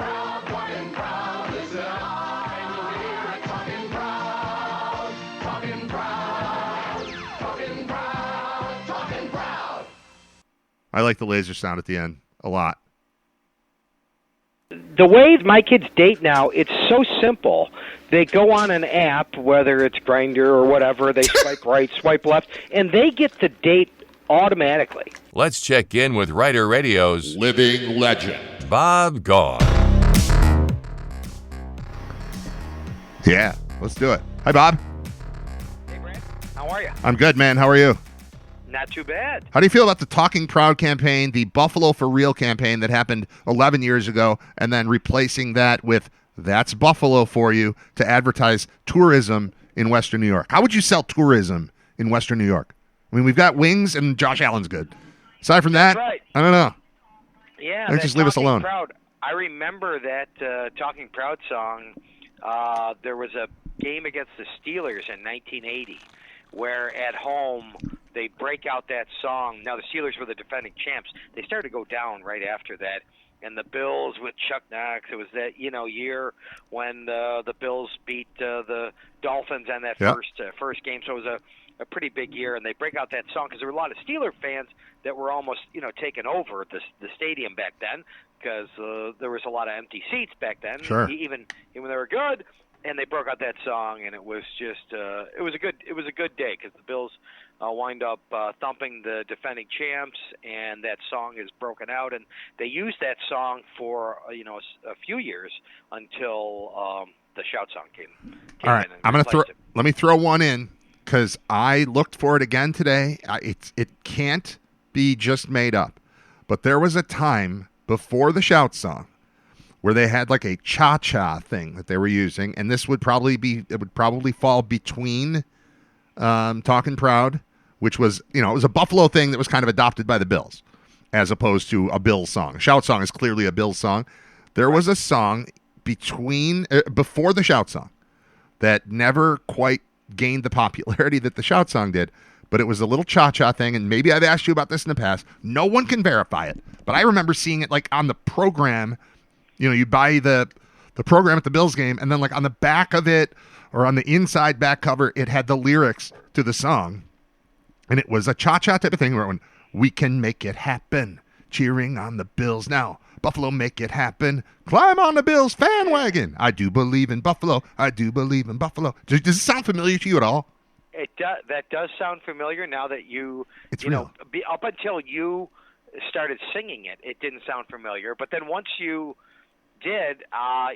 proud, listen up and you'll hear it, talking proud. I like the laser sound at the end a lot. The way my kids date now, it's so simple. They go on an app, whether it's Grindr or whatever, they swipe right, swipe left, and they get the date automatically. Let's check in with Writer Radio's living legend, Bob Gaughan. Yeah, let's do it. Hi, Bob. Hey, Brad. How are you? I'm good, man. How are you? Not too bad. How do you feel about the Talking Proud campaign, the Buffalo for Real campaign that happened 11 years ago, and then replacing that with That's Buffalo for You to advertise tourism in Western New York? How would you sell tourism in Western New York? I mean, we've got wings and Josh Allen's good. Aside from that, right. I don't know. Yeah, just leave us alone. Proud. I remember that Talking Proud song. There was a game against the Steelers in 1980 where at home they break out that song. Now, the Steelers were the defending champs. They started to go down right after that. And the Bills with Chuck Knox, it was that year when the Bills beat the Dolphins on that first game. So it was a pretty big year, and they break out that song because there were a lot of Steeler fans that were almost taking over the stadium back then because there was a lot of empty seats back then. Sure. Even when they were good. And they broke out that song, and it was just it was a good day because the Bills wind up thumping the defending champs, and that song is broken out, and they used that song for a few years until the Shout song came All right, in and let me throw one in because I looked for it again today. It can't be just made up, but there was a time before the Shout song where they had like a cha-cha thing that they were using, and this would probably fall between Talkin' Proud, which was, it was a Buffalo thing that was kind of adopted by the Bills, as opposed to a Bills song. A Shout song is clearly a Bills song. There was a song before the Shout song that never quite gained the popularity that the Shout song did, but it was a little cha-cha thing, and maybe I've asked you about this in the past. No one can verify it, but I remember seeing it like on the program. You buy the program at the Bills game, and then like on the back of it or on the inside back cover, it had the lyrics to the song, and it was a cha-cha type of thing where it went, "We can make it happen, cheering on the Bills now. Buffalo, make it happen. Climb on the Bills fan wagon. I do believe in Buffalo. I do believe in Buffalo." Does it sound familiar to you at all? It does. That does sound familiar. Now that up until you started singing it, it didn't sound familiar. But then once you did,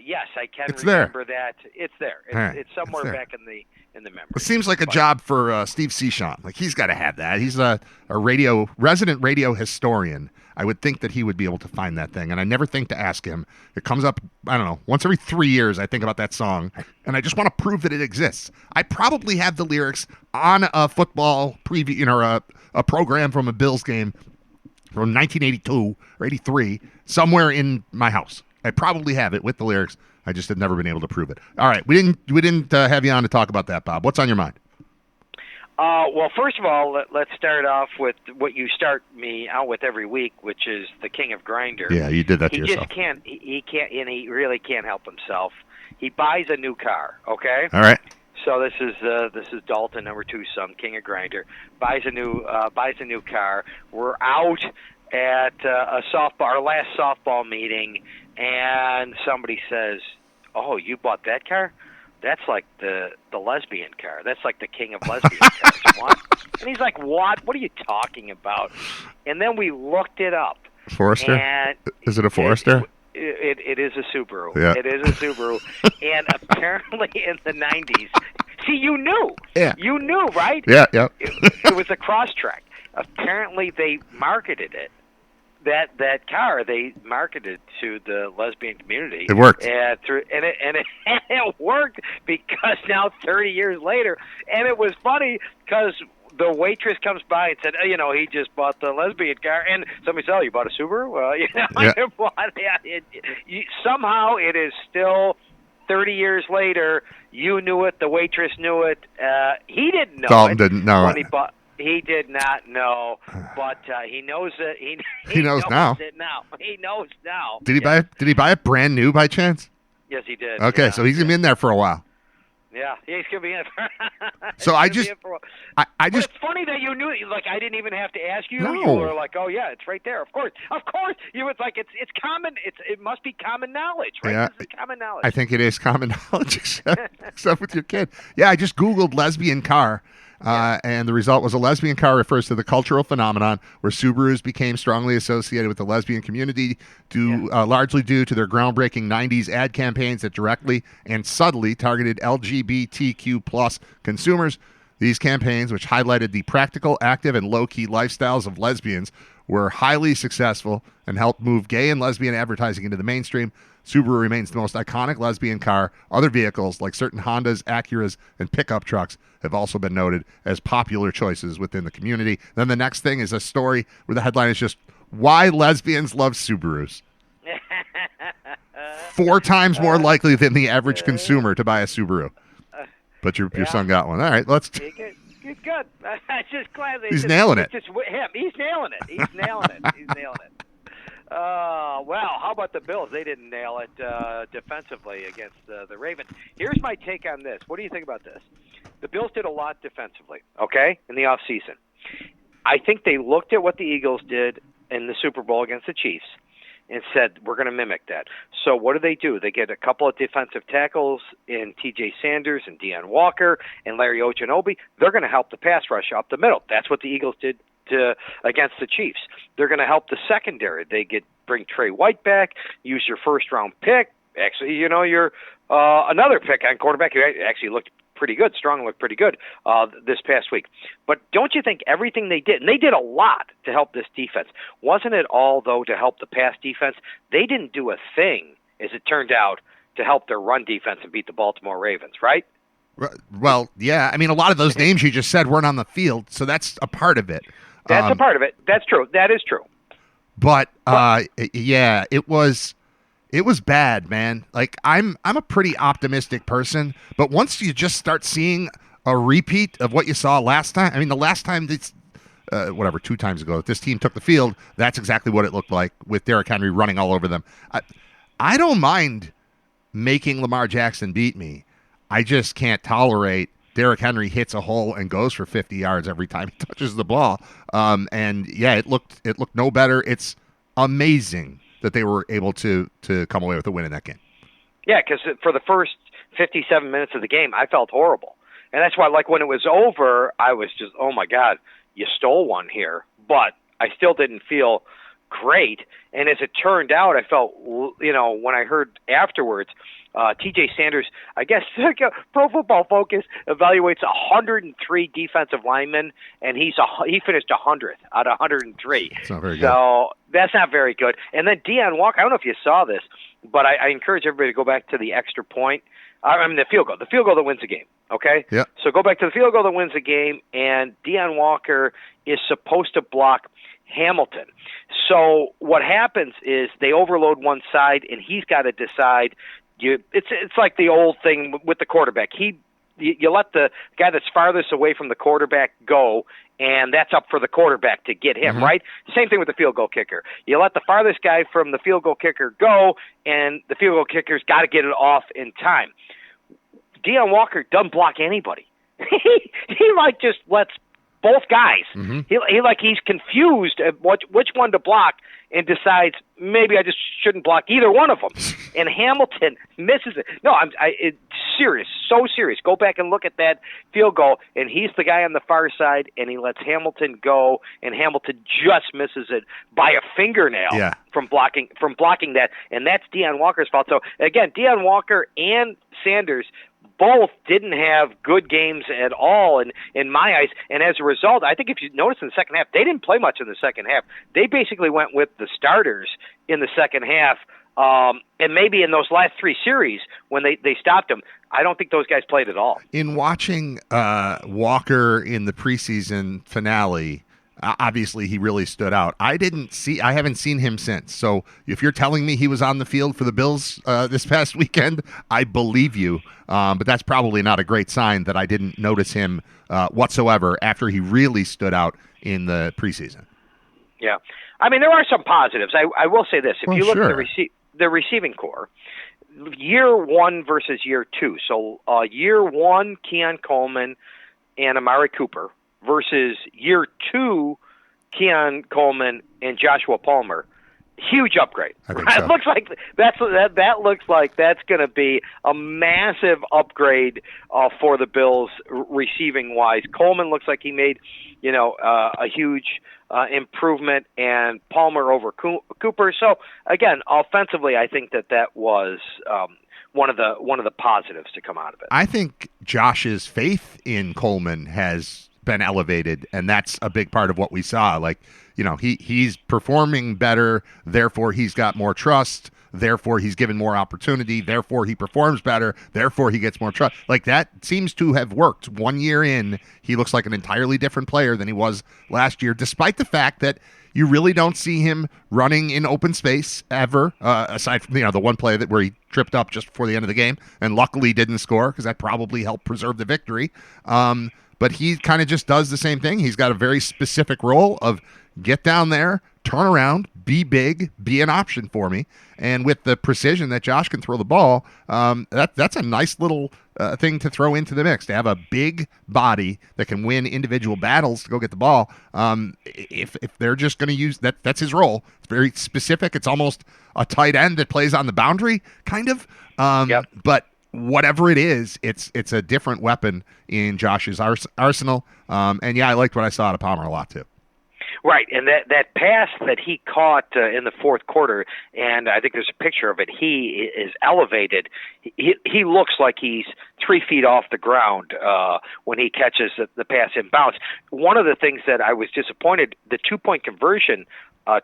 yes, I can remember that. It's there. It's somewhere back in the memory. It seems like a job for Steve Seashon. Like, he's got to have that. He's a resident radio historian. I would think that he would be able to find that thing, and I never think to ask him. It comes up, I don't know, once every 3 years I think about that song, and I just want to prove that it exists. I probably have the lyrics on a football preview, or a program from a Bills game from 1982 or 83, somewhere in my house. I probably have it with the lyrics. I just have never been able to prove it. All right, we didn't have you on to talk about that, Bob. What's on your mind? Well, first of all, let's start off with what you start me out with every week, which is the King of Grinder. Yeah, you did that to yourself. He can't, and he really can't help himself. He buys a new car. Okay. All right. So this is Dalton, number 2 son, King of Grinder, buys a new car. We're out at our last softball meeting, and somebody says, "Oh, you bought that car? That's like the lesbian car. That's like the king of lesbian cars." What? And he's like, "What? What are you talking about?" And then we looked it up. Forester? And is it a Forester? It is a Subaru. Yeah. It is a Subaru. And apparently in the 90s, see, you knew. Yeah. You knew, right? Yeah, yeah. It was a Crosstrek. Apparently they marketed it. That car they marketed to the lesbian community. It worked. And it worked, because now 30 years later, and it was funny because the waitress comes by and said, he just bought the lesbian car, and somebody said, "Oh, you bought a Subaru?" Well, somehow it is still 30 years later. You knew it. The waitress knew it. He didn't know. Dalton it didn't know when it. He did not know, but he knows it. He knows now. He knows now. Did he buy it brand new by chance? Yes, he did. Okay, so he's gonna be in there for a while. Yeah, he's gonna be in. So I just. But it's funny that you knew. Like, I didn't even have to ask you. No. You were like, "Oh yeah, it's right there." Of course. You was like, "It's common. It must be common knowledge, right?" Yeah, this is common knowledge. I think it is common knowledge, except with your kid. Yeah, I just Googled lesbian car. And the result was a lesbian car refers to the cultural phenomenon where Subarus became strongly associated with the lesbian community, largely due to their groundbreaking 90s ad campaigns that directly and subtly targeted LGBTQ plus consumers. These campaigns, which highlighted the practical, active, and low-key lifestyles of lesbians, were highly successful and helped move gay and lesbian advertising into the mainstream. Subaru remains the most iconic lesbian car. Other vehicles, like certain Hondas, Acuras, and pickup trucks, have also been noted as popular choices within the community. Then the next thing is a story where the headline is just, "Why Lesbians Love Subarus." 4 times more likely than the average consumer to buy a Subaru. But your son got one. All right, let's... He's good. I'm just glad he's nailing it. Just him. He's nailing it. He's nailing it. Well, how about the Bills? They didn't nail it defensively against the Ravens. Here's my take on this. What do you think about this? The Bills did a lot defensively, okay, in the offseason. I think they looked at what the Eagles did in the Super Bowl against the Chiefs and said, we're going to mimic that. So what do? They get a couple of defensive tackles in T.J. Sanders and Deion Walker and Larry Ojeanobi. They're going to help the pass rush up the middle. That's what the Eagles did against the Chiefs. They're going to help the secondary. They bring Trey White back, use your first-round pick. Actually, your another pick on quarterback who actually looked pretty good. Strong looked pretty good this past week. But don't you think everything they did, and they did a lot to help this defense, wasn't it all, though, to help the pass defense? They didn't do a thing, as it turned out, to help their run defense and beat the Baltimore Ravens, right? Well, yeah. I mean, a lot of those names you just said weren't on the field, so that's a part of it. That's a part of it. That's true. That is true. But yeah, it was bad, man. Like I'm a pretty optimistic person, but once you just start seeing a repeat of what you saw last time, I mean, the last time this 2 times ago, this team took the field, that's exactly what it looked like with Derrick Henry running all over them. I don't mind making Lamar Jackson beat me. I just can't tolerate Derrick Henry hits a hole and goes for 50 yards every time he touches the ball. And yeah, it looked no better. It's amazing that they were able to come away with a win in that game. Yeah, because for the first 57 minutes of the game, I felt horrible. And that's why, like, when it was over, I was just, oh, my God, you stole one here. But I still didn't feel great. And as it turned out, I felt, when I heard afterwards, T.J. Sanders, I guess Pro Football Focus evaluates 103 defensive linemen, and he finished 100th out of 103. That's not very good. So that's not very good. And then Deion Walker, I don't know if you saw this, but I encourage everybody to go back to the extra point. I mean, the field goal that wins the game, okay? Yeah. So go back to the field goal that wins the game, and Deion Walker is supposed to block Hamilton. So what happens is they overload one side, and he's got to decide. It's like the old thing with the quarterback. You let the guy that's farthest away from the quarterback go, and that's up for the quarterback to get him, right? Same thing with the field goal kicker. You let the farthest guy from the field goal kicker go, and the field goal kicker's got to get it off in time. Deion Walker doesn't block anybody. he like just lets both guys. He's confused at which one to block, and decides maybe I just shouldn't block either one of them. And Hamilton misses it. No, it's serious, so serious. Go back and look at that field goal, and he's the guy on the far side, and he lets Hamilton go, and Hamilton just misses it by a fingernail from blocking that, and that's Deion Walker's fault. So again, Deion Walker and Sanders both didn't have good games at all in my eyes. And as a result, I think if you notice in the second half, they didn't play much in the second half. They basically went with the starters in the second half. And maybe in those last 3 series when they stopped them, I don't think those guys played at all. In watching Walker in the preseason finale, obviously he really stood out. I haven't seen him since. So if you're telling me he was on the field for the Bills this past weekend, I believe you. But that's probably not a great sign that I didn't notice him whatsoever after he really stood out in the preseason. Yeah. I mean, there are some positives. I will say this. If you look at the receiving core, year 1 versus year 2. So year 1, Keon Coleman and Amari Cooper, versus year 2, Keon Coleman and Joshua Palmer. Huge upgrade. I think so. It looks like that looks like that's going to be a massive upgrade for the Bills receiving wise. Coleman looks like he made a huge improvement, and Palmer over Cooper. So again, offensively, I think that was one of the positives to come out of it. I think Josh's faith in Coleman has been elevated, and that's a big part of what we saw. Like, he's performing better, therefore he's got more trust, therefore he's given more opportunity, therefore he performs better, therefore he gets more trust. Like, that seems to have worked. 1 year in, he looks like an entirely different player than he was last year, despite the fact that you really don't see him running in open space ever, aside from the one play where he tripped up just before the end of the game and luckily didn't score, because that probably helped preserve the victory. But he kind of just does the same thing. He's got a very specific role of get down there, turn around, be big, be an option for me. And with the precision that Josh can throw the ball, that's a nice little thing to throw into the mix, to have a big body that can win individual battles to go get the ball. If they're just going to use that's his role. It's very specific. It's almost a tight end that plays on the boundary, kind of. But whatever it is, it's a different weapon in Josh's arsenal. And yeah, I liked what I saw out of Palmer a lot too. Right, and that pass that he caught in the fourth quarter, and I think there's a picture of it, he is elevated. He looks like he's 3 feet off the ground when he catches the pass in bounds. One of the things that I was disappointed, the 2-point conversion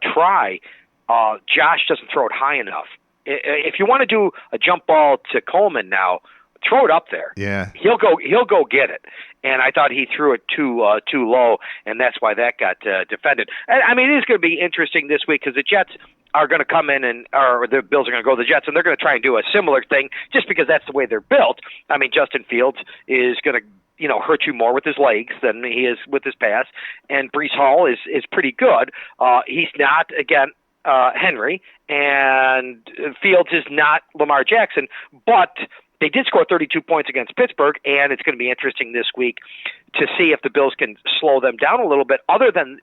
try, Josh doesn't throw it high enough. If you want to do a jump ball to Coleman now, throw it up there. Yeah, he'll go get it. And I thought he threw it too low, and that's why that got defended. And, I mean, it is going to be interesting this week because the Jets are going to come in or the Bills are going to go to the Jets, and they're going to try and do a similar thing just because that's the way they're built. I mean, Justin Fields is going to hurt you more with his legs than he is with his pass, and Breece Hall is pretty good. He's not, again, Henry, and Fields is not Lamar Jackson, but they did score 32 points against Pittsburgh, and it's going to be interesting this week to see if the Bills can slow them down a little bit.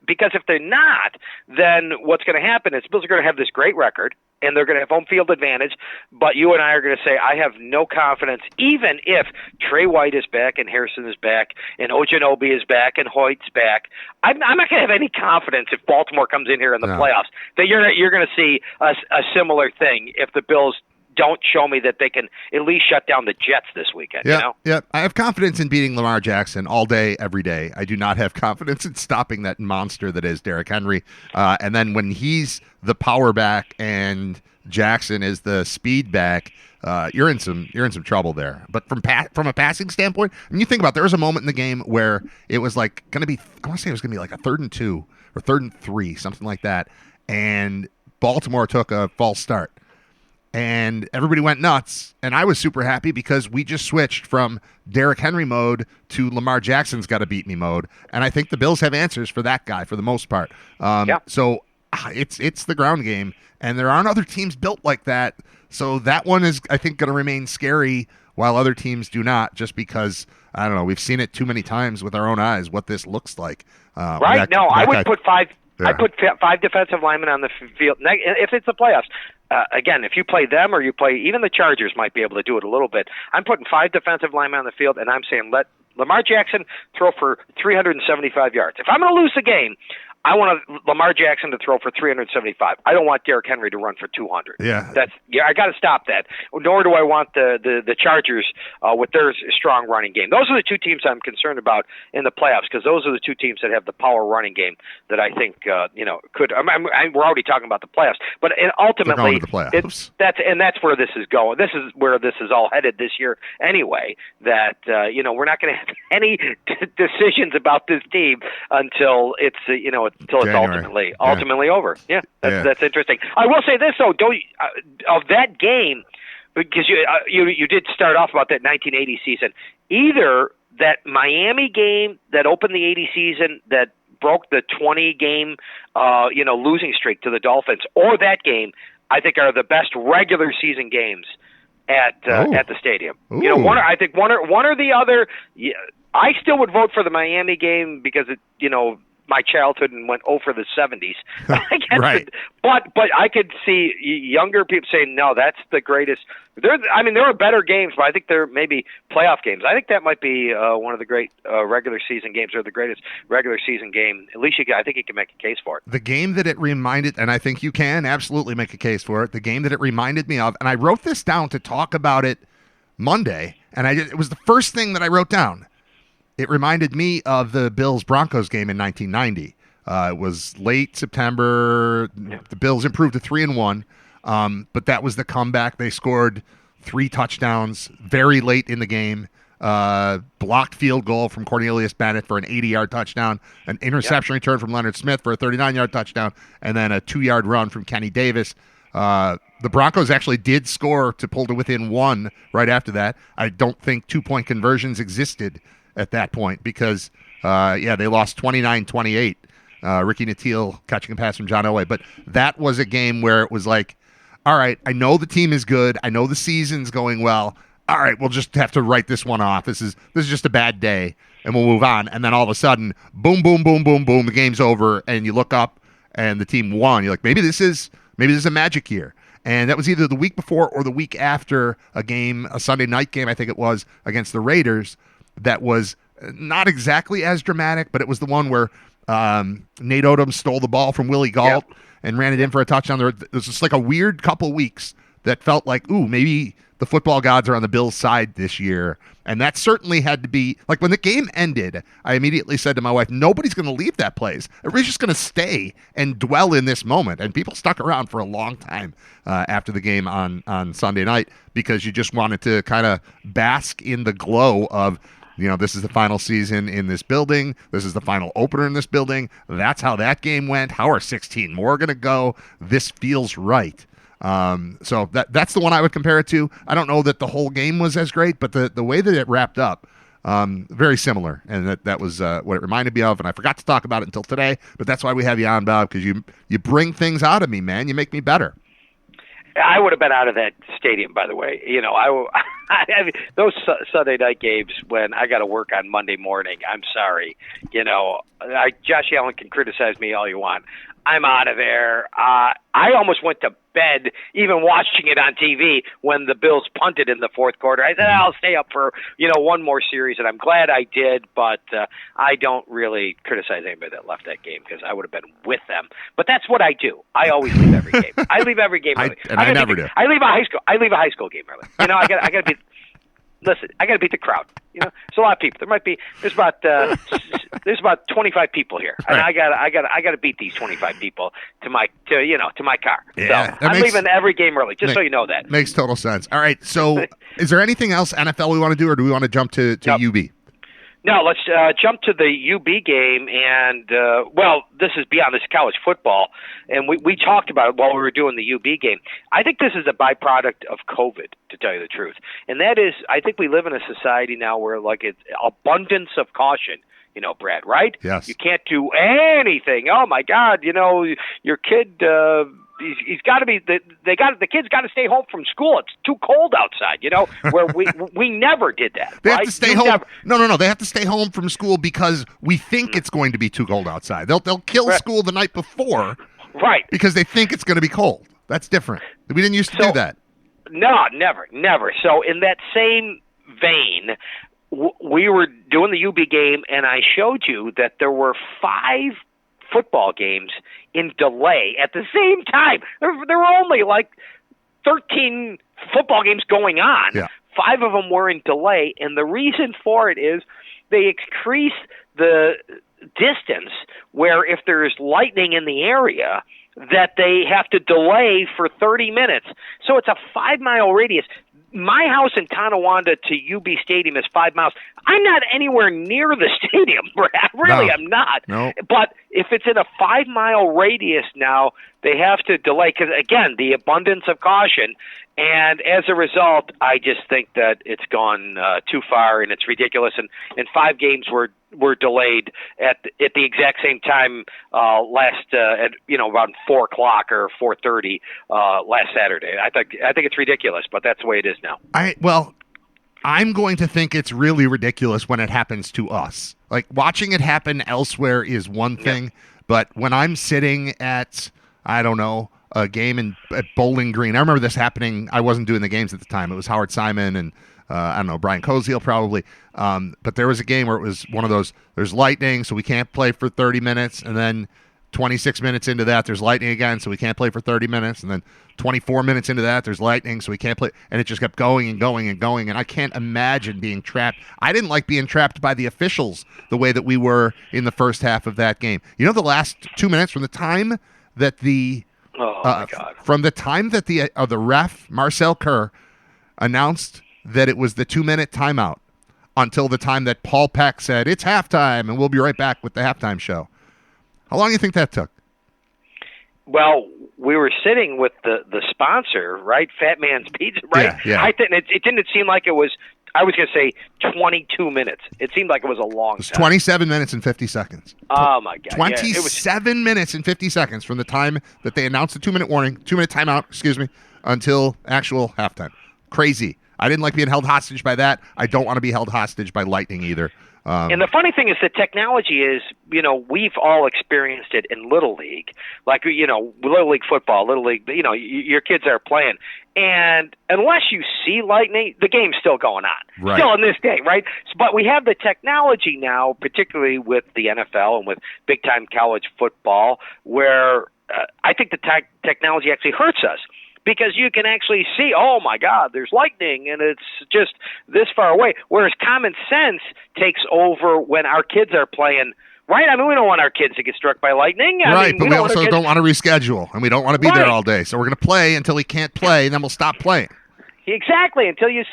Because if they're not, then what's going to happen is the Bills are going to have this great record, and they're going to have home field advantage. But you and I are going to say, I have no confidence, even if Trey White is back, and Harrison is back, and Ojanobi is back, and Hoyt's back. I'm not going to have any confidence if Baltimore comes in here in the playoffs that you're going to see a similar thing if the Bills don't show me that they can at least shut down the Jets this weekend. Yeah. I have confidence in beating Lamar Jackson all day, every day. I do not have confidence in stopping that monster that is Derrick Henry. And then when he's the power back and Jackson is the speed back, you're in some trouble there. But from a passing standpoint, when you think about it, there was a moment in the game where it was like going to be, I want to say it was going to be like a 3rd and 2 or 3rd and 3, something like that. And Baltimore took a false start. And everybody went nuts, and I was super happy because we just switched from Derrick Henry mode to Lamar Jackson's got to beat me mode, and I think the Bills have answers for that guy for the most part. So it's the ground game, and there aren't other teams built like that, so that one is, I think, going to remain scary while other teams do not, just because, I don't know, we've seen it too many times with our own eyes what this looks like. Right? I would put 5. Yeah. I put 5 defensive linemen on the field. If it's the playoffs, again, if you play them or you play even the Chargers might be able to do it a little bit. I'm putting 5 defensive linemen on the field, and I'm saying let Lamar Jackson throw for 375 yards. If I'm going to lose the game, I want Lamar Jackson to throw for 375. I don't want Derrick Henry to run for 200. I got to stop that. Nor do I want the Chargers with their strong running game. Those are the 2 teams I'm concerned about in the playoffs because those are the 2 teams that have the power running game that I think could. We're already talking about the playoffs, but ultimately that's where this is going. This is where this is all headed this year anyway. That we're not going to have any decisions about this team until it's until it's ultimately over. Yeah, that's interesting. I will say this though, of that game, because you did start off about that 1980 season. Either that Miami game that opened the 80 season that broke the 20-game losing streak to the Dolphins, or that game, I think are the best regular season games at the stadium. Ooh. One or the other. Yeah, I still would vote for the Miami game because my childhood and went for the 70s. Right. But I could see younger people saying, no, that's the greatest. There are better games, but I think there may be playoff games. I think that might be one of the great regular season games, or the greatest regular season game. At least I think you can make a case for it. The game that it reminded, and I think you can absolutely make a case for it, the game that it reminded me of, and I wrote this down to talk about it Monday, and it was the first thing that I wrote down. It reminded me of the Bills-Broncos game in 1990. It was late September. The Bills improved to 3-1, but that was the comeback. They scored 3 touchdowns very late in the game. Blocked field goal from Cornelius Bennett for an 80-yard touchdown, an interception return from Leonard Smith for a 39-yard touchdown, and then a 2-yard run from Kenny Davis. The Broncos actually did score to pull to within 1 right after that. I don't think 2-point conversions existed at that point because, they lost 29-28. Ricky Nattiel catching a pass from John Elway. But that was a game where it was like, all right, I know the team is good. I know the season's going well. All right, we'll just have to write this one off. This is just a bad day, and we'll move on. And then all of a sudden, boom, boom, boom, boom, boom, the game's over, and you look up, and the team won. You're like, maybe this is a magic year. And that was either the week before or the week after a Sunday night game, I think it was, against the Raiders. That was not exactly as dramatic, but it was the one where Nate Odom stole the ball from Willie Gault and ran it in for a touchdown. It was just like a weird couple weeks that felt like, ooh, maybe the football gods are on the Bills' side this year. And that certainly had to be, like when the game ended, I immediately said to my wife, nobody's going to leave that place. Everybody's just going to stay and dwell in this moment. And people stuck around for a long time after the game on Sunday night because you just wanted to kind of bask in the glow of, this is the final season in this building. This is the final opener in this building. That's how that game went. How are 16 more going to go? This feels right. So that's the one I would compare it to. I don't know that the whole game was as great, but the way that it wrapped up, very similar. And that was what it reminded me of. And I forgot to talk about it until today, but that's why we have you on, Bob, because you bring things out of me, man. You make me better. I would have been out of that stadium, by the way. I mean, those Sunday night games when I got to work on Monday morning, I'm sorry. Josh Allen can criticize me all you want. I'm out of there. I almost went to bed even watching it on TV when the Bills punted in the fourth quarter. I said, I'll stay up for, one more series, and I'm glad I did, but I don't really criticize anybody that left that game because I would have been with them. But that's what I do. I always leave every game. I leave every game early. I never do. I leave a high school game early. I got to be. Listen, I got to beat the crowd. There's a lot of people. There's about 25 people here, and I got to beat these 25 people to my car. Yeah, so I'm leaving every game early, just so you know that. Makes total sense. All right, so is there anything else NFL we want to do, or do we want to jump to UB? No, let's jump to the UB game, and this is beyond this college football, and we talked about it while we were doing the UB game. I think this is a byproduct of COVID, to tell you the truth, and that is, I think we live in a society now where it's abundance of caution. Brad, right? Yes. You can't do anything. Oh my God, your kid. He's got to be. The kid's got to stay home from school. It's too cold outside. Where we never did that. They right? have to stay home. No. They have to stay home from school because we think it's going to be too cold outside. They'll kill school the night before, right? Because they think it's going to be cold. That's different. We didn't used to do that. No, never. So in that same vein, we were doing the UB game, and I showed you that there were 5 football games in delay at the same time. There were only 13 football games going on. Yeah. 5 of them were in delay, and the reason for it is they increase the distance where if there's lightning in the area that they have to delay for 30 minutes. So it's a 5-mile radius. My house in Tonawanda to UB Stadium is 5 miles. I'm not anywhere near the stadium, Brad. Really, I'm not. No. But if it's in a 5-mile radius now, they have to delay because, again, the abundance of caution. And as a result, I just think that it's gone too far and it's ridiculous. And 5 games were delayed at the exact same time at around 4:00 or 4:30 last Saturday. I think it's ridiculous, but that's the way it is now. I'm going to think it's really ridiculous when it happens to us. Like watching it happen elsewhere is one thing, but when I'm sitting at, I don't know, a game at Bowling Green, I remember this happening. I wasn't doing the games at the time. It was Howard Simon and I don't know, Brian Koziel probably. But there was a game where it was one of those, there's lightning, so we can't play for 30 minutes. And then 26 minutes into that, there's lightning again, so we can't play for 30 minutes. And then 24 minutes into that, there's lightning, so we can't play. And it just kept going and going and going. And I can't imagine being trapped. I didn't like being trapped by the officials the way that we were in the first half of that game. The last 2 minutes from the time that from the time that the ref, Marcel Kerr, announced that it was the 2-minute timeout until the time that Paul Peck said, it's halftime, and we'll be right back with the halftime show. How long do you think that took? Well, we were sitting with the sponsor, right? Fat Man's Pizza, right? Yeah. I think it didn't seem like it was, I was going to say 22 minutes. It seemed like it was a long time. It was 27 minutes and 50 seconds. Oh, my God. 27 minutes and 50 seconds from the time that they announced the 2-minute warning, 2-minute timeout, until actual halftime. Crazy. I didn't like being held hostage by that. I don't want to be held hostage by lightning either. And the funny thing is the technology is, we've all experienced it in Little League, like, Little League football, Little League, your kids are playing. And unless you see lightning, the game's still going on, right. Still in this day, right? But we have the technology now, particularly with the NFL and with big-time college football, where I think the technology actually hurts us. Because you can actually see, oh, my God, there's lightning, and it's just this far away. Whereas common sense takes over when our kids are playing, right? I mean, we don't want our kids to get struck by lightning. Right, but we also don't want to reschedule, and we don't want to be there all day. So we're going to play until we can't play, and then we'll stop playing. Exactly, until you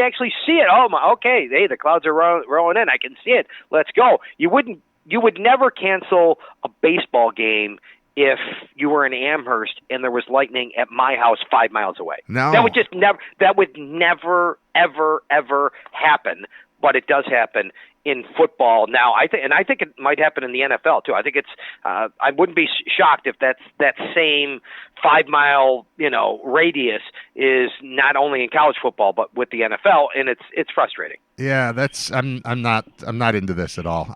actually see it. Oh, okay, hey, the clouds are rolling in. I can see it. Let's go. You would never cancel a baseball game if you were in Amherst and there was lightning at my house 5 miles away. No. That would never, ever happen, but it does happen in football now. I think it might happen in the NFL too. I think I wouldn't be shocked if that same 5 mile, radius is not only in college football, but with the NFL, and it's frustrating. Yeah, I'm not into this at all.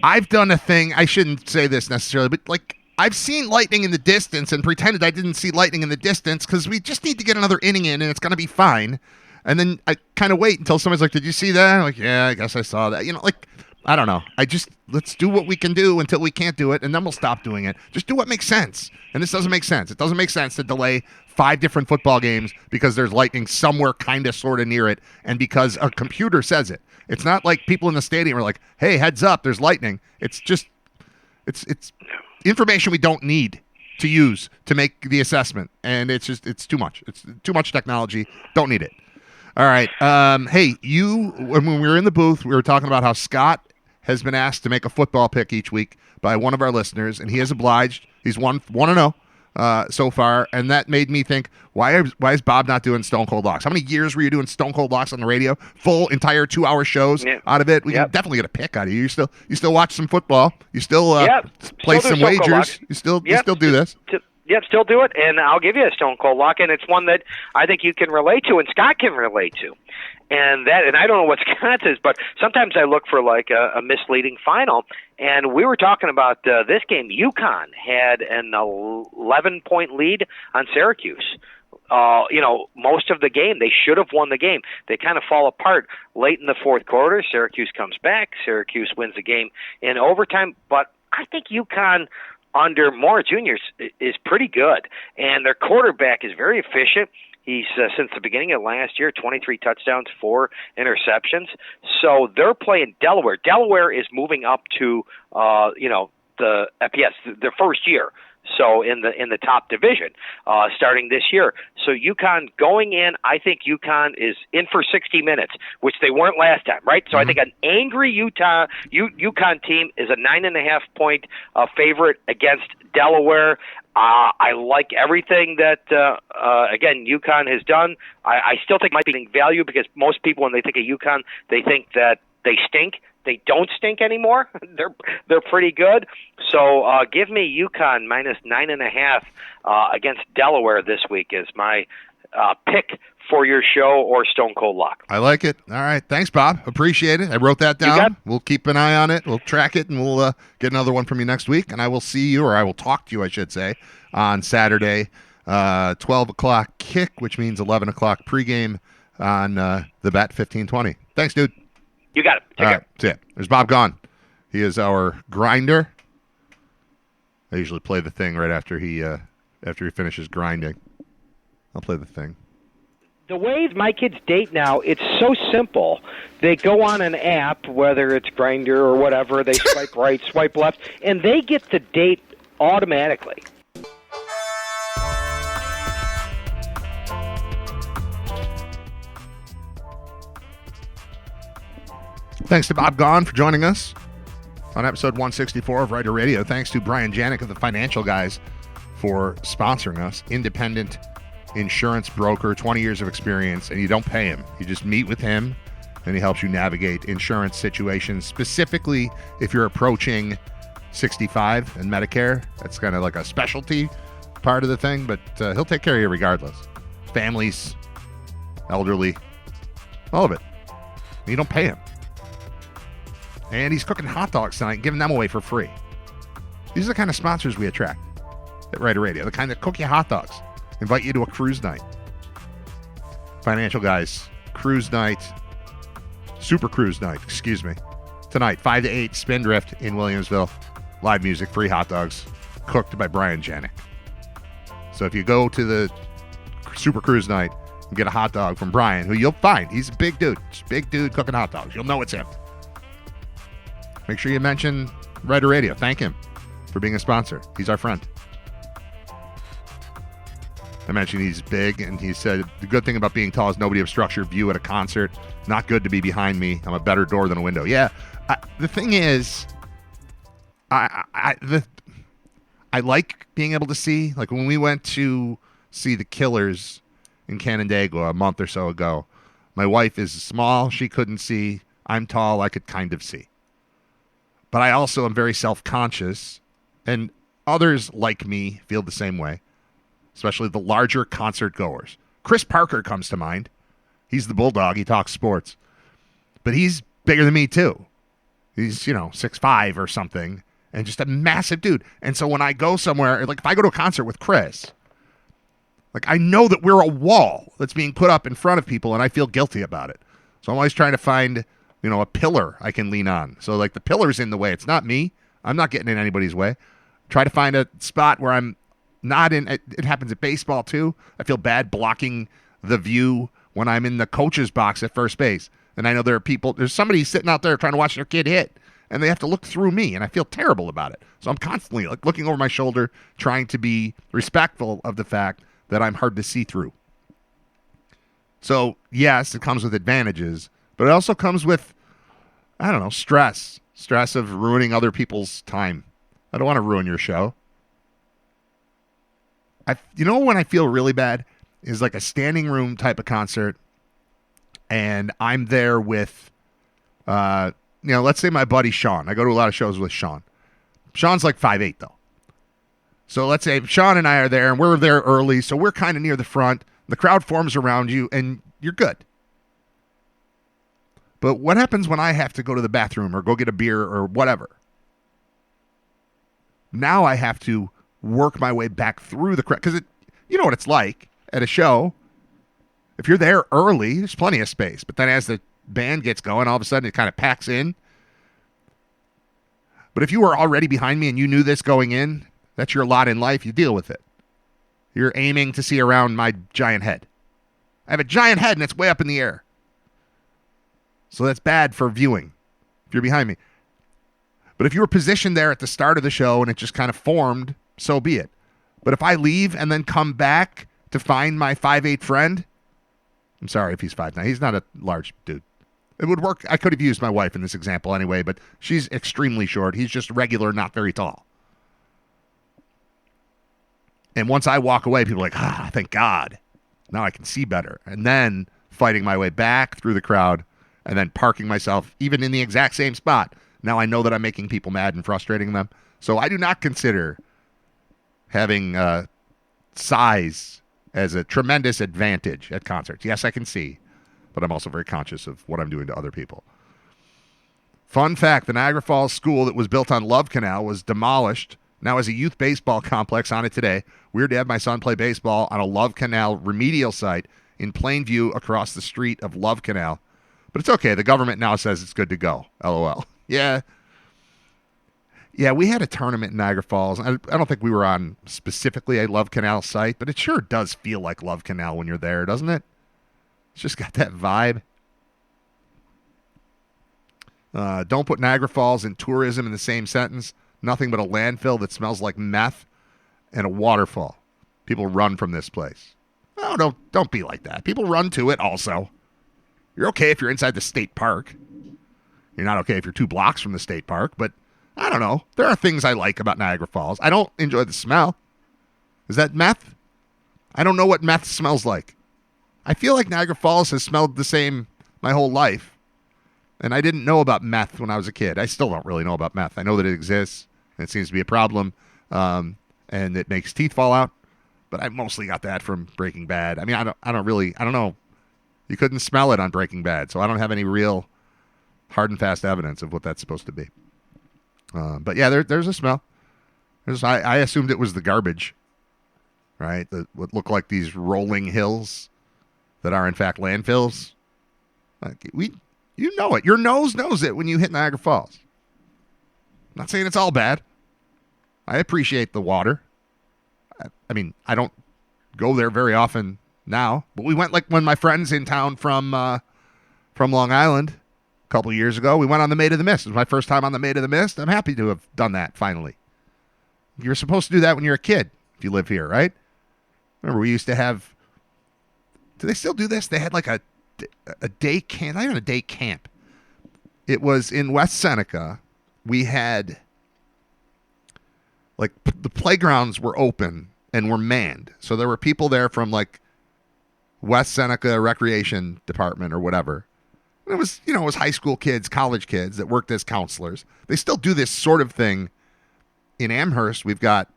I've done a thing, I shouldn't say this necessarily, but like I've seen lightning in the distance and pretended I didn't see lightning in the distance because we just need to get another inning in and it's going to be fine. And then I kind of wait until somebody's like, did you see that? I'm like, yeah, I guess I saw that. I don't know. Let's do what we can do until we can't do it, and then we'll stop doing it. Just do what makes sense. And this doesn't make sense. It doesn't make sense to delay 5 different football games because there's lightning somewhere kind of sort of near it and because a computer says it. It's not like people in the stadium are like, hey, heads up, there's lightning. It's just, it's information we don't need to use to make the assessment. And it's too much. It's too much technology. Don't need it. All right. Hey, when we were in the booth, we were talking about how Scott has been asked to make a football pick each week by one of our listeners, and he has obliged. He's 1-0 so far, and that made me think, why is Bob not doing Stone Cold Locks? How many years were you doing Stone Cold Locks on the radio? Full entire 2-hour shows out of it. We can definitely get a pick out of you. You still watch some football. You still play some wagers. You still do this. Yep, still do it, and I'll give you a Stone Cold Lock, and it's one that I think you can relate to, and Scott can relate to. And I don't know what Scott's is, but sometimes I look for like a misleading final. And we were talking about this game. UConn had an 11-point lead on Syracuse. Most of the game, they should have won the game. They kind of fall apart late in the fourth quarter. Syracuse comes back. Syracuse wins the game in overtime. But I think UConn under Moore Jr. is pretty good, and their quarterback is very efficient. He's, since the beginning of last year, 23 touchdowns, 4 interceptions. So they're playing Delaware. Delaware is moving up to, the FBS, their first year. So in the top division, starting this year. So UConn going in, I think UConn is in for 60 minutes, which they weren't last time, right? So I think an angry UConn team is a 9.5-point favorite against Delaware. I like everything that, again, UConn has done. I still think it might be value because most people, when they think of UConn, they think that they stink. They don't stink anymore. They're pretty good. So give me UConn minus 9.5 against Delaware this week as my pick for your show or Stone Cold Lock. I like it. All right. Thanks, Bob. Appreciate it. I wrote that down. We'll keep an eye on it. We'll track it, and we'll get another one from you next week. And I will see you, or I will talk to you, I should say, on Saturday, 12 o'clock kick, which means 11 o'clock pregame on the Bet 1520. Thanks, dude. You got it. Take care. That's it. There's Bob Gaughan. He is our grinder. I usually play the thing right after he finishes grinding. I'll play the thing. The way my kids date now, it's so simple. They go on an app, whether it's Grindr or whatever, they swipe right, swipe left, and they get the date automatically. Thanks to Bob Gaughan for joining us on episode 164 of Writer Radio. Thanks to Brian Janik of the Financial Guys for sponsoring us. Independent insurance broker, 20 years of experience, and you don't pay him. You just meet with him, and he helps you navigate insurance situations, specifically if you're approaching 65 and Medicare. That's kind of like a specialty part of the thing, but he'll take care of you regardless. Families, elderly, all of it. You don't pay him. And he's cooking hot dogs tonight and giving them away for free. These are the kind of sponsors we attract at Writer Radio. The kind that cook you hot dogs. Invite you to a cruise night. Financial guys, cruise night. Super cruise night, excuse me. Tonight, 5 to 8, Spindrift in Williamsville. Live music, free hot dogs, cooked by Brian Janik. So if you go to the Super Cruise night and get a hot dog from Brian, who you'll find, he's a big dude. Big dude cooking hot dogs. You'll know it's him. Make sure you mention Writer Radio. Thank him for being a sponsor. He's our friend. I mentioned he's big, and he said the good thing about being tall is nobody obstructs your view at a concert. Not good to be behind me. I'm a better door than a window. Yeah, the thing is, I like being able to see. Like when we went to see the Killers in Canandaigua a month or so ago, my wife is small. She couldn't see. I'm tall. I could kind of see. But I also am very self-conscious, and others like me feel the same way, especially the larger concert goers. Chris Parker comes to mind. He's the Bulldog. He talks sports. But he's bigger than me, too. He's, 6'5" or something, and just a massive dude. And so when I go somewhere, like if I go to a concert with Chris, like I know that we're a wall that's being put up in front of people, and I feel guilty about it. So I'm always trying to find, a pillar I can lean on. So like the pillar's in the way. It's not me. I'm not getting in anybody's way. Try to find a spot where I'm not in. It happens at baseball, too. I feel bad blocking the view when I'm in the coach's box at first base. And I know there's somebody sitting out there trying to watch their kid hit, and they have to look through me, and I feel terrible about it. So I'm constantly like looking over my shoulder, trying to be respectful of the fact that I'm hard to see through. So, yes, it comes with advantages, but it also comes with, stress. Stress of ruining other people's time. I don't want to ruin your show. When I feel really bad is like a standing room type of concert, and I'm there with, let's say my buddy Sean. I go to a lot of shows with Sean. Sean's like 5'8", though. So let's say Sean and I are there, and we're there early, so we're kind of near the front. The crowd forms around you, and you're good. But what happens when I have to go to the bathroom or go get a beer or whatever? Now I have to work my way back through the crowd. Because you know what it's like at a show. If you're there early, there's plenty of space. But then as the band gets going, all of a sudden it kind of packs in. But if you were already behind me and you knew this going in, that's your lot in life. You deal with it. You're aiming to see around my giant head. I have a giant head and it's way up in the air. So that's bad for viewing if you're behind me. But if you were positioned there at the start of the show and it just kind of formed, so be it. But if I leave and then come back to find my 5'8" friend, I'm sorry if he's 5'9". He's not a large dude. It would work. I could have used my wife in this example anyway, but she's extremely short. He's just regular, not very tall. And once I walk away, people are like, thank God. Now I can see better. And then fighting my way back through the crowd and then parking myself even in the exact same spot. Now I know that I'm making people mad and frustrating them. So I do not consider having size as a tremendous advantage at concerts. Yes, I can see, but I'm also very conscious of what I'm doing to other people. Fun fact, the Niagara Falls school that was built on Love Canal was demolished. Now has a youth baseball complex on it today. Weird to have my son play baseball on a Love Canal remedial site in Plainview across the street of Love Canal. But it's okay. The government now says it's good to go. LOL. Yeah, we had a tournament in Niagara Falls. I don't think we were on specifically a Love Canal site, but it sure does feel like Love Canal when you're there, doesn't it? It's just got that vibe. Don't put Niagara Falls and tourism in the same sentence. Nothing but a landfill that smells like meth and a waterfall. People run from this place. Oh, don't be like that. People run to it also. You're okay if you're inside the state park. You're not okay if you're 2 blocks from the state park, but I don't know. There are things I like about Niagara Falls. I don't enjoy the smell. Is that meth? I don't know what meth smells like. I feel like Niagara Falls has smelled the same my whole life. And I didn't know about meth when I was a kid. I still don't really know about meth. I know that it exists, and it seems to be a problem, and it makes teeth fall out. But I mostly got that from Breaking Bad. I mean, I don't know. You couldn't smell it on Breaking Bad, so I don't have any real hard and fast evidence of what that's supposed to be. But yeah, there's a smell. I assumed it was the garbage, right? What look like these rolling hills that are in fact landfills. You know it. Your nose knows it when you hit Niagara Falls. I'm not saying it's all bad. I appreciate the water. I mean, I don't go there very often now, but we went like when my friends in town from Long Island a couple of years ago. We went on the Maid of the Mist. It was my first time on the Maid of the Mist. I'm happy to have done that finally. You're supposed to do that when you're a kid if you live here, right? Remember, we used to have. Do they still do this? They had like a day camp. Not even a day camp. It was in West Seneca. We had like the playgrounds were open and were manned, so there were people there from like West Seneca Recreation Department or whatever. And it was high school kids, college kids that worked as counselors. They still do this sort of thing in Amherst. We've got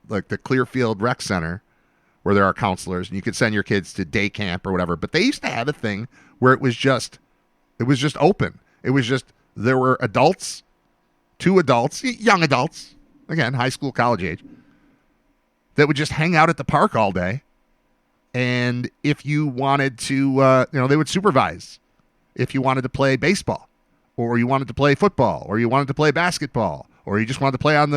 like the Clearfield Rec Center where there are counselors, and you could send your kids to day camp or whatever. But they used to have a thing where it was just open. It was just there were adults, 2 adults, young adults, again, high school, college age, that would just hang out at the park all day. And if you wanted to, they would supervise. If you wanted to play baseball, or you wanted to play football, or you wanted to play basketball, or you just wanted to play on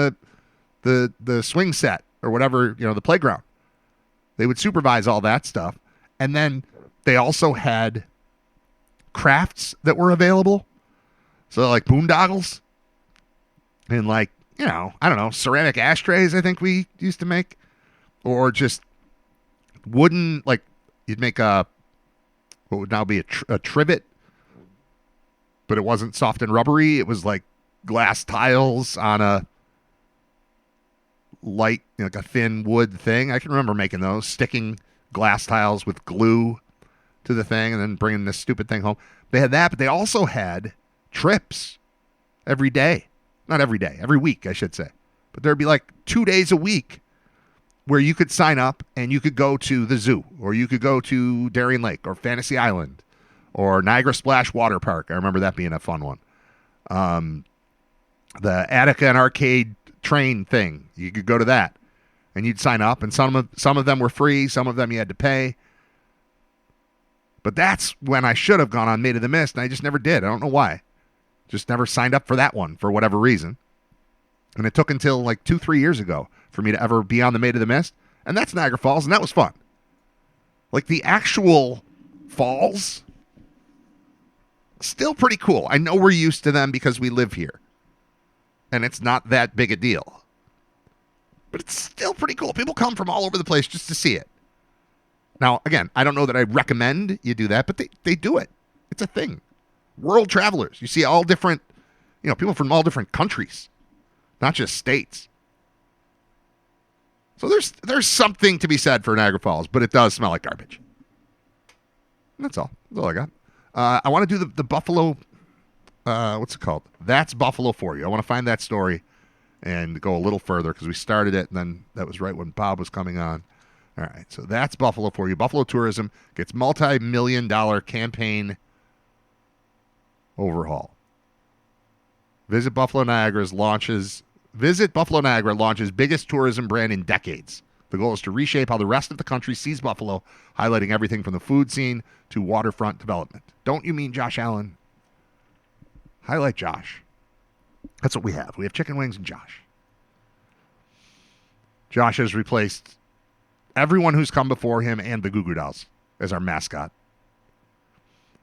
the swing set or whatever, the playground, they would supervise all that stuff. And then they also had crafts that were available. So like boondoggles and like, I don't know, ceramic ashtrays I think we used to make. Or just wooden, like you'd make what would now be a trivet. But it wasn't soft and rubbery. It was like glass tiles on a light, like a thin wood thing. I can remember making those, sticking glass tiles with glue to the thing and then bringing this stupid thing home. They had that, but they also had trips every day. Not every day, every week, I should say. But there'd be like 2 days a week where you could sign up and you could go to the zoo, or you could go to Darien Lake or Fantasy Island or Niagara Splash Water Park. I remember that being a fun one. The Attica and Arcade train thing, you could go to that and you'd sign up, and some of them were free, some of them you had to pay. But that's when I should have gone on Maid of the Mist, and I just never did. I don't know why. Just never signed up for that one for whatever reason. And it took until like 2-3 years ago for me to ever be on the Maid of the Mist. And that's Niagara Falls, and that was fun. Like the actual falls, still pretty cool. I know we're used to them because we live here. And it's not that big a deal. But it's still pretty cool. People come from all over the place just to see it. Now, again, I don't know that I recommend you do that, but they do it. It's a thing. World travelers. You see all different, people from all different countries, not just states. So there's something to be said for Niagara Falls, but it does smell like garbage. And that's all. That's all I got. I want to do the Buffalo, what's it called? That's Buffalo for you. I want to find that story and go a little further because we started it, and then that was right when Bob was coming on. All right, so that's Buffalo for you. Buffalo Tourism gets multi-million-dollar campaign overhaul. Visit Buffalo Niagara launches biggest tourism brand in decades. The goal is to reshape how the rest of the country sees Buffalo, highlighting everything from the food scene to waterfront development. Don't you mean Josh Allen? Highlight Josh. That's what we have. We have chicken wings and Josh. Josh has replaced everyone who's come before him and the Goo Goo Dolls as our mascot.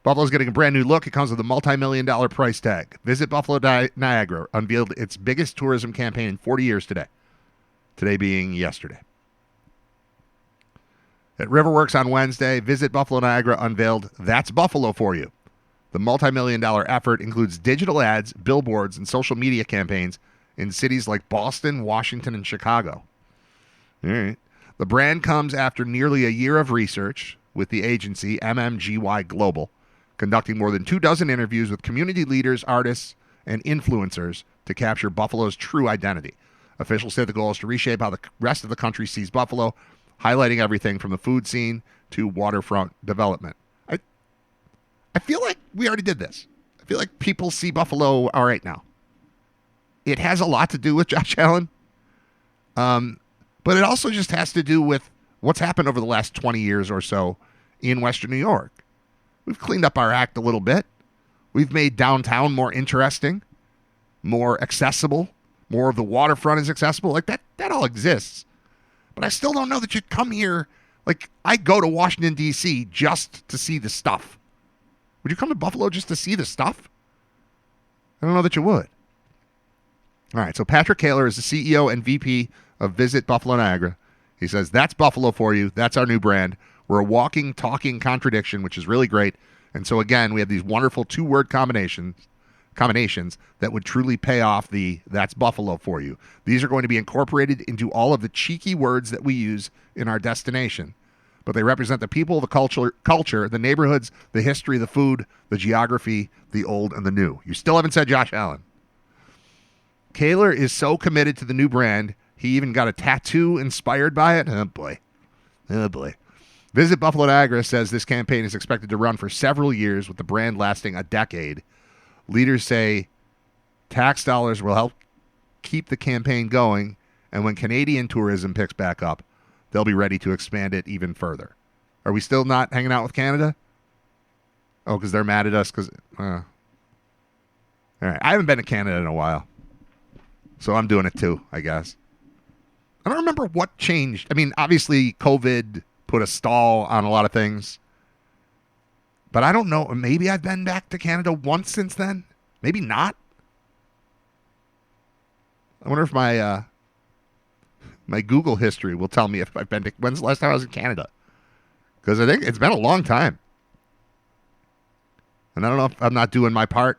Buffalo's getting a brand new look. It comes with a multi-million-dollar price tag. Visit Buffalo Niagara unveiled its biggest tourism campaign in 40 years today. Today being yesterday. At Riverworks on Wednesday, Visit Buffalo Niagara unveiled That's Buffalo for you. The multi-million-dollar effort includes digital ads, billboards, and social media campaigns in cities like Boston, Washington, and Chicago. All right. The brand comes after nearly a year of research with the agency MMGY Global, conducting more than 24 interviews with community leaders, artists, and influencers to capture Buffalo's true identity. Officials say the goal is to reshape how the rest of the country sees Buffalo, highlighting everything from the food scene to waterfront development. I feel like we already did this. I I feel like people see Buffalo all right now. It has a lot to do with Josh Allen. But it also just has to do with what's happened over the last 20 years or so in Western New York. We've cleaned up our act a little bit. We've made downtown more interesting, more accessible. More of the waterfront is accessible. Like that all exists. But I still don't know that you'd come here. Like, I go to Washington, D.C. just to see the stuff. Would you come to Buffalo just to see the stuff? I don't know that you would. All right, so Patrick Kaler is the CEO and VP of Visit Buffalo Niagara. He says, that's Buffalo for you. That's our new brand. We're a walking, talking contradiction, which is really great. And so, again, we have these wonderful two-word combinations that would truly pay off the that's Buffalo for you. These are going to be incorporated into all of the cheeky words that we use in our destination. But they represent the people, the culture, the neighborhoods, the history, the food, the geography, the old and the new. You still haven't said Josh Allen. Kaler is so committed to the new brand, he even got a tattoo inspired by it. Oh, boy. Oh, boy. Visit Buffalo Niagara says this campaign is expected to run for several years, with the brand lasting a decade. Leaders say tax dollars will help keep the campaign going, and when Canadian tourism picks back up, they'll be ready to expand it even further. Are we still not hanging out with Canada? Oh, because they're mad at us? All right, I haven't been to Canada in a while, so I'm doing it too, I guess. I don't remember what changed. I mean, obviously, COVID put a stall on a lot of things. But I don't know. Maybe I've been back to Canada once since then. Maybe not. I wonder if my my Google history will tell me if I've been to. When's the last time I was in Canada? Because I think it's been a long time. And I don't know if I'm not doing my part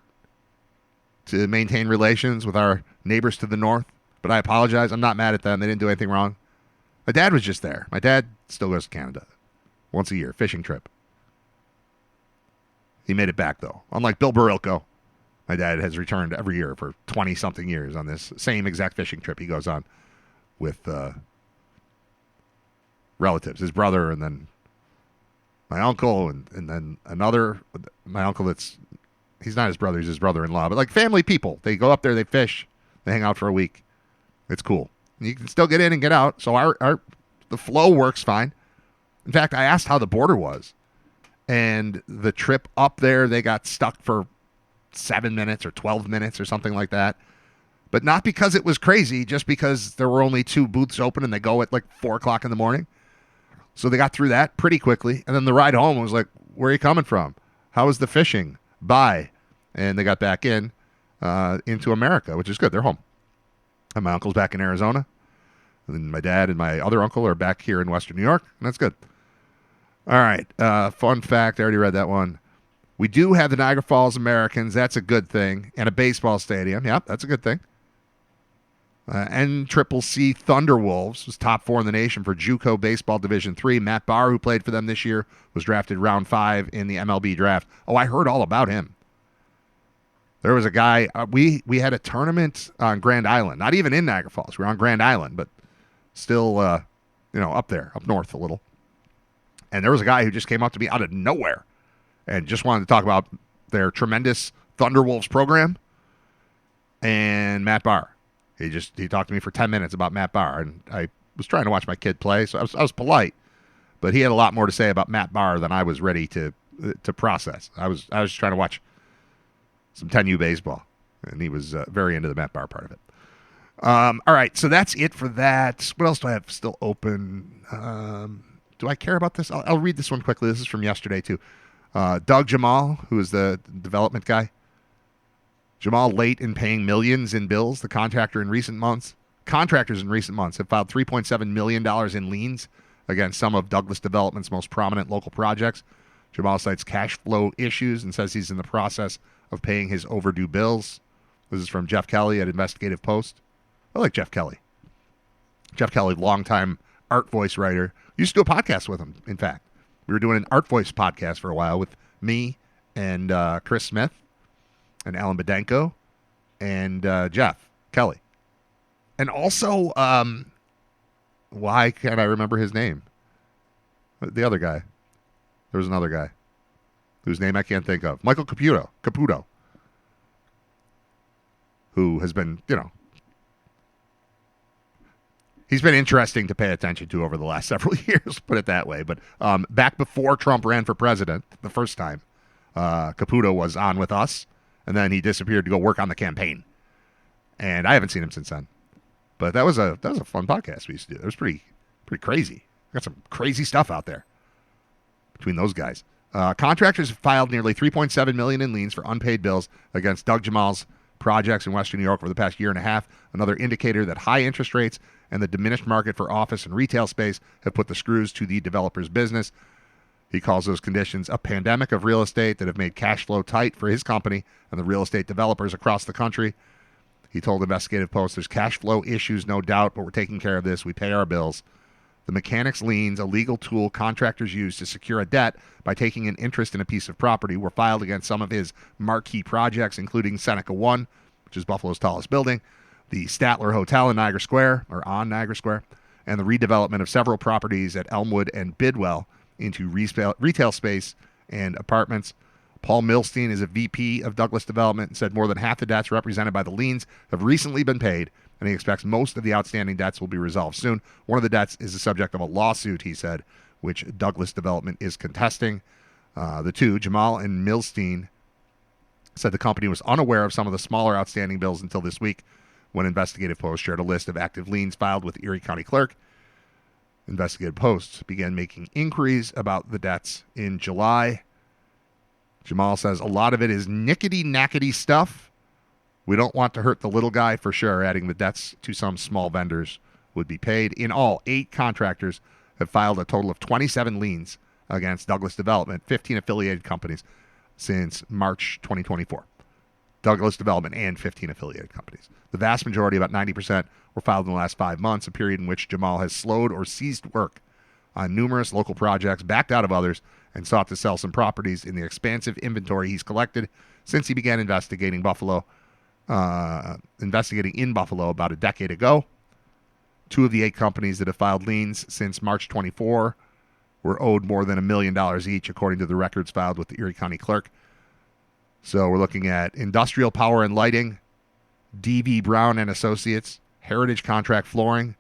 to maintain relations with our neighbors to the north. But I apologize. I'm not mad at them. They didn't do anything wrong. My dad was just there. My dad still goes to Canada once a year, fishing trip. He made it back, though. Unlike Bill Barilko, my dad has returned every year for 20-something years on this same exact fishing trip he goes on with relatives, his brother, and then my uncle, and then another, my uncle he's not his brother, he's his brother-in-law, but like family people. They go up there, they fish, they hang out for a week. It's cool. You can still get in and get out, so the flow works fine. In fact, I asked how the border was. And the trip up there, they got stuck for 7 minutes or 12 minutes or something like that. But not because it was crazy, just because there were only 2 booths open and they go at like 4 o'clock in the morning. So they got through that pretty quickly. And then the ride home was like, where are you coming from? How was the fishing? Bye. And they got back into America, which is good. They're home. And my uncle's back in Arizona. And then my dad and my other uncle are back here in Western New York. And that's good. All right, fun fact, I already read that one. We do have the Niagara Falls Americans. That's a good thing. And a baseball stadium. Yep, that's a good thing. NCCC Thunderwolves was top 4 in the nation for JUCO Baseball Division III. Matt Barr, who played for them this year, was drafted round 5 in the MLB draft. Oh, I heard all about him. There was a guy, we had a tournament on Grand Island. Not even in Niagara Falls. We were on Grand Island, but still, up there, up north a little. And there was a guy who just came up to me out of nowhere and just wanted to talk about their tremendous Thunderwolves program and Matt Barr. He talked to me for 10 minutes about Matt Barr, and I was trying to watch my kid play, so I was polite. But he had a lot more to say about Matt Barr than I was ready to process. I was just trying to watch some 10U baseball, and he was very into the Matt Barr part of it. All right, so that's it for that. What else do I have still open? Do I care about this? I'll read this one quickly. This is from yesterday, too. Doug Jamal, who is the development guy. Jamal late in paying millions in bills. The contractors in recent months have filed $3.7 million in liens against some of Douglas Development's most prominent local projects. Jamal cites cash flow issues and says he's in the process of paying his overdue bills. This is from Jeff Kelly at Investigative Post. I like Jeff Kelly. Jeff Kelly, longtime art voice writer. Used to do a podcast with him, in fact. We were doing an art voice podcast for a while with me and Chris Smith and Alan Bedenko and Jeff Kelly. And also, why can't I remember his name? The other guy. There was another guy whose name I can't think of. Michael Caputo. who has been, he's been interesting to pay attention to over the last several years, put it that way. But back before Trump ran for president the first time, Caputo was on with us, and then he disappeared to go work on the campaign. And I haven't seen him since then. But that was a fun podcast we used to do. It was pretty crazy. Got some crazy stuff out there between those guys. Contractors have filed nearly $3.7 million in liens for unpaid bills against Doug Jamal's projects in Western New York over the past year and a half, another indicator that high interest rates and the diminished market for office and retail space have put the screws to the developer's business. He calls those conditions a pandemic of real estate that have made cash flow tight for his company and the real estate developers across the country. He told Investigative Post, there's cash flow issues, no doubt, but we're taking care of this. We pay our bills. The mechanics liens, a legal tool contractors use to secure a debt by taking an interest in a piece of property, were filed against some of his marquee projects, including Seneca One, which is Buffalo's tallest building, the Statler Hotel in Niagara Square, or on Niagara Square, and the redevelopment of several properties at Elmwood and Bidwell into retail space and apartments. Paul Milstein is a VP of Douglas Development and said more than half the debts represented by the liens have recently been paid, and he expects most of the outstanding debts will be resolved soon. One of the debts is the subject of a lawsuit, he said, which Douglas Development is contesting. The two, Jamal and Milstein, said the company was unaware of some of the smaller outstanding bills until this week, when Investigative Post shared a list of active liens filed with the Erie County Clerk. Investigative Post began making inquiries about the debts in July. Jamal says a lot of it is nickety-knackety stuff. We don't want to hurt the little guy for sure, adding the debts to some small vendors would be paid. In all, 8 contractors have filed a total of 27 liens against Douglas Development, 15 affiliated companies, since March 2024. Douglas Development and 15 affiliated companies. The vast majority, about 90%, were filed in the last 5 months, a period in which Jamal has slowed or ceased work on numerous local projects, backed out of others, and sought to sell some properties in the expansive inventory he's collected since he began investigating in Buffalo about a decade ago. 2 of the 8 companies that have filed liens since March 24 were owed more than $1 million each, according to the records filed with the Erie County Clerk. So we're looking at Industrial Power and Lighting, D.V. Brown and Associates, Heritage Contract Flooring,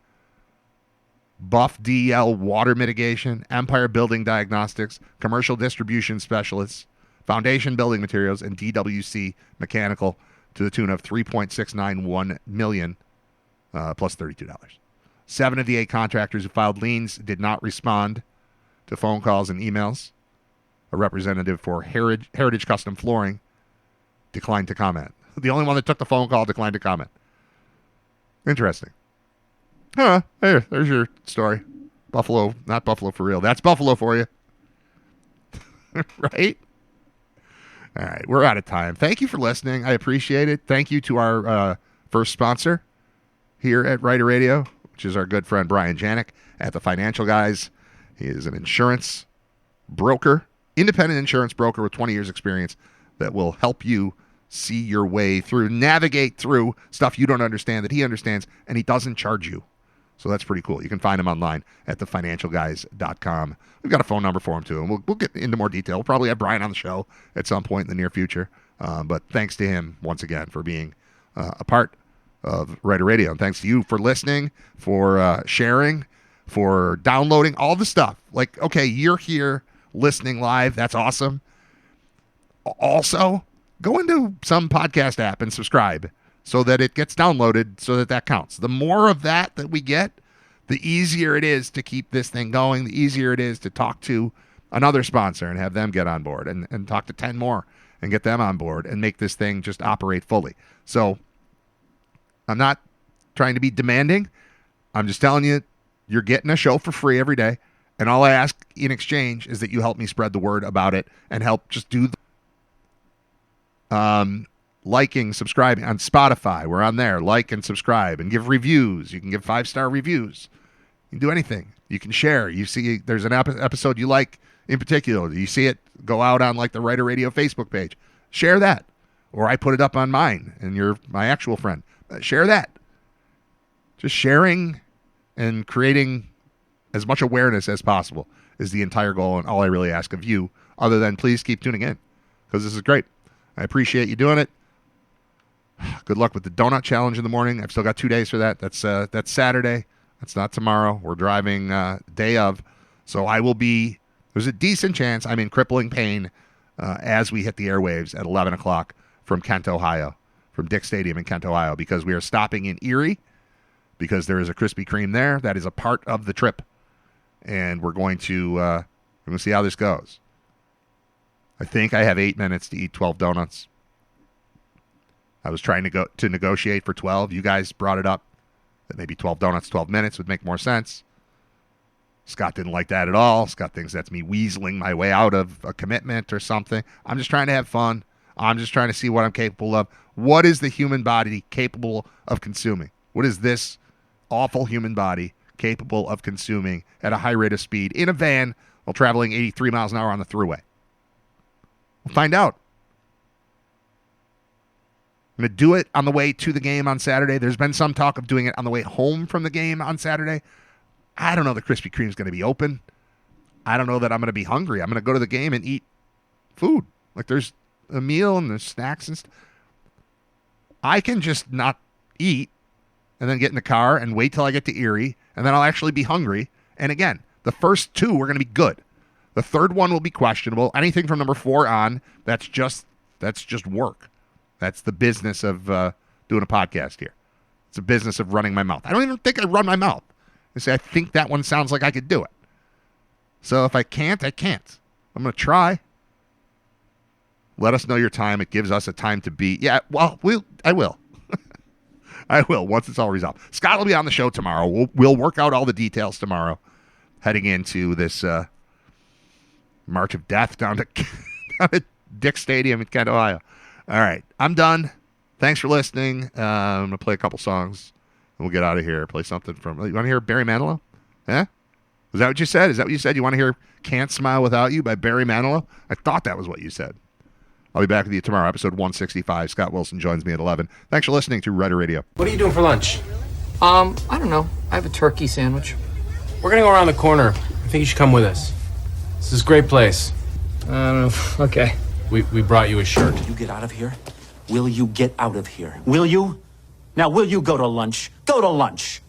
Buff DL Water Mitigation, Empire Building Diagnostics, Commercial Distribution Specialists, Foundation Building Materials, and DWC Mechanical, to the tune of $3.691 million plus $32. 7 of the 8 contractors who filed liens did not respond to phone calls and emails. A representative for Heritage Custom Flooring declined to comment. The only one that took the phone call declined to comment. Interesting. There's your story. Buffalo, not Buffalo for real. That's Buffalo for you. Right? All right, we're out of time. Thank you for listening. I appreciate it. Thank you to our first sponsor here at Writer Radio, which is our good friend Brian Janik at the Financial Guys. He is an insurance broker, independent insurance broker with 20 years experience that will help you see your way through, navigate through stuff you don't understand that he understands, and he doesn't charge you. So that's pretty cool. You can find him online at thefinancialguys.com. We've got a phone number for him, too, and we'll get into more detail. We'll probably have Brian on the show at some point in the near future. But thanks to him, once again, for being a part of Writer Radio. And thanks to you for listening, for sharing, for downloading, all the stuff. Like, okay, you're here listening live. That's awesome. Also, go into some podcast app and subscribe so that it gets downloaded, so that counts. The more of that we get, the easier it is to keep this thing going, the easier it is to talk to another sponsor and have them get on board, and talk to 10 more and get them on board and make this thing just operate fully. So I'm not trying to be demanding. I'm just telling you, you're getting a show for free every day, and all I ask in exchange is that you help me spread the word about it and help just do the liking, subscribing on Spotify. We're on there. Like and subscribe and give reviews. You can give 5-star reviews. You can do anything. You can share. You see there's an episode you like in particular. You see it go out on like the Writer Radio Facebook page. Share that. Or I put it up on mine and you're my actual friend. Share that. Just sharing and creating as much awareness as possible is the entire goal, and all I really ask of you, other than please keep tuning in, because this is great. I appreciate you doing it. Good luck with the donut challenge in the morning. I've still got 2 days for that. That's Saturday. That's not tomorrow. We're driving day of. So I will be, there's a decent chance I'm in crippling pain as we hit the airwaves at 11 o'clock from Kent, Ohio, from Dick Stadium in Kent, Ohio, because we are stopping in Erie because there is a Krispy Kreme there. That is a part of the trip. And we're going to see how this goes. I think I have 8 minutes to eat 12 donuts. I was trying to negotiate for 12. You guys brought it up that maybe 12 donuts, 12 minutes would make more sense. Scott didn't like that at all. Scott thinks that's me weaseling my way out of a commitment or something. I'm just trying to have fun. I'm just trying to see what I'm capable of. What is the human body capable of consuming? What is this awful human body capable of consuming at a high rate of speed in a van while traveling 83 miles an hour on the thruway? We'll find out. I'm going to do it on the way to the game on Saturday. There's been some talk of doing it on the way home from the game on Saturday. I don't know that Krispy Kreme is going to be open. I don't know that I'm going to be hungry. I'm going to go to the game and eat food. Like there's a meal and there's snacks and stuff. I can just not eat and then get in the car and wait till I get to Erie, and then I'll actually be hungry. And again, the first two are going to be good. The third one will be questionable. Anything from number 4 on, that's just work. That's the business of doing a podcast here. It's a business of running my mouth. I don't even think I run my mouth. I say, I think that one sounds like I could do it. So if I can't, I can't. I'm going to try. Let us know your time. It gives us a time to beat. Yeah, well, I will. I will, once it's all resolved. Scott will be on the show tomorrow. We'll work out all the details tomorrow, heading into this March of Death down to Dick Stadium in Kent, Ohio. All right, I'm done. Thanks for listening. I'm going to play a couple songs, and we'll get out of here. Play something from... You want to hear Barry Manilow? Yeah? Was that what you said? Is that what you said? You want to hear Can't Smile Without You by Barry Manilow? I thought that was what you said. I'll be back with you tomorrow, episode 165. Scott Wilson joins me at 11. Thanks for listening to Rider Radio. What are you doing for lunch? I don't know. I have a turkey sandwich. We're gonna go around the corner. I think you should come with us. This is a great place. I don't know. Okay. We brought you a shirt. Will you get out of here? Will you get out of here? Will you? Now, will you go to lunch? Go to lunch.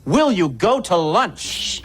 Will you go to lunch?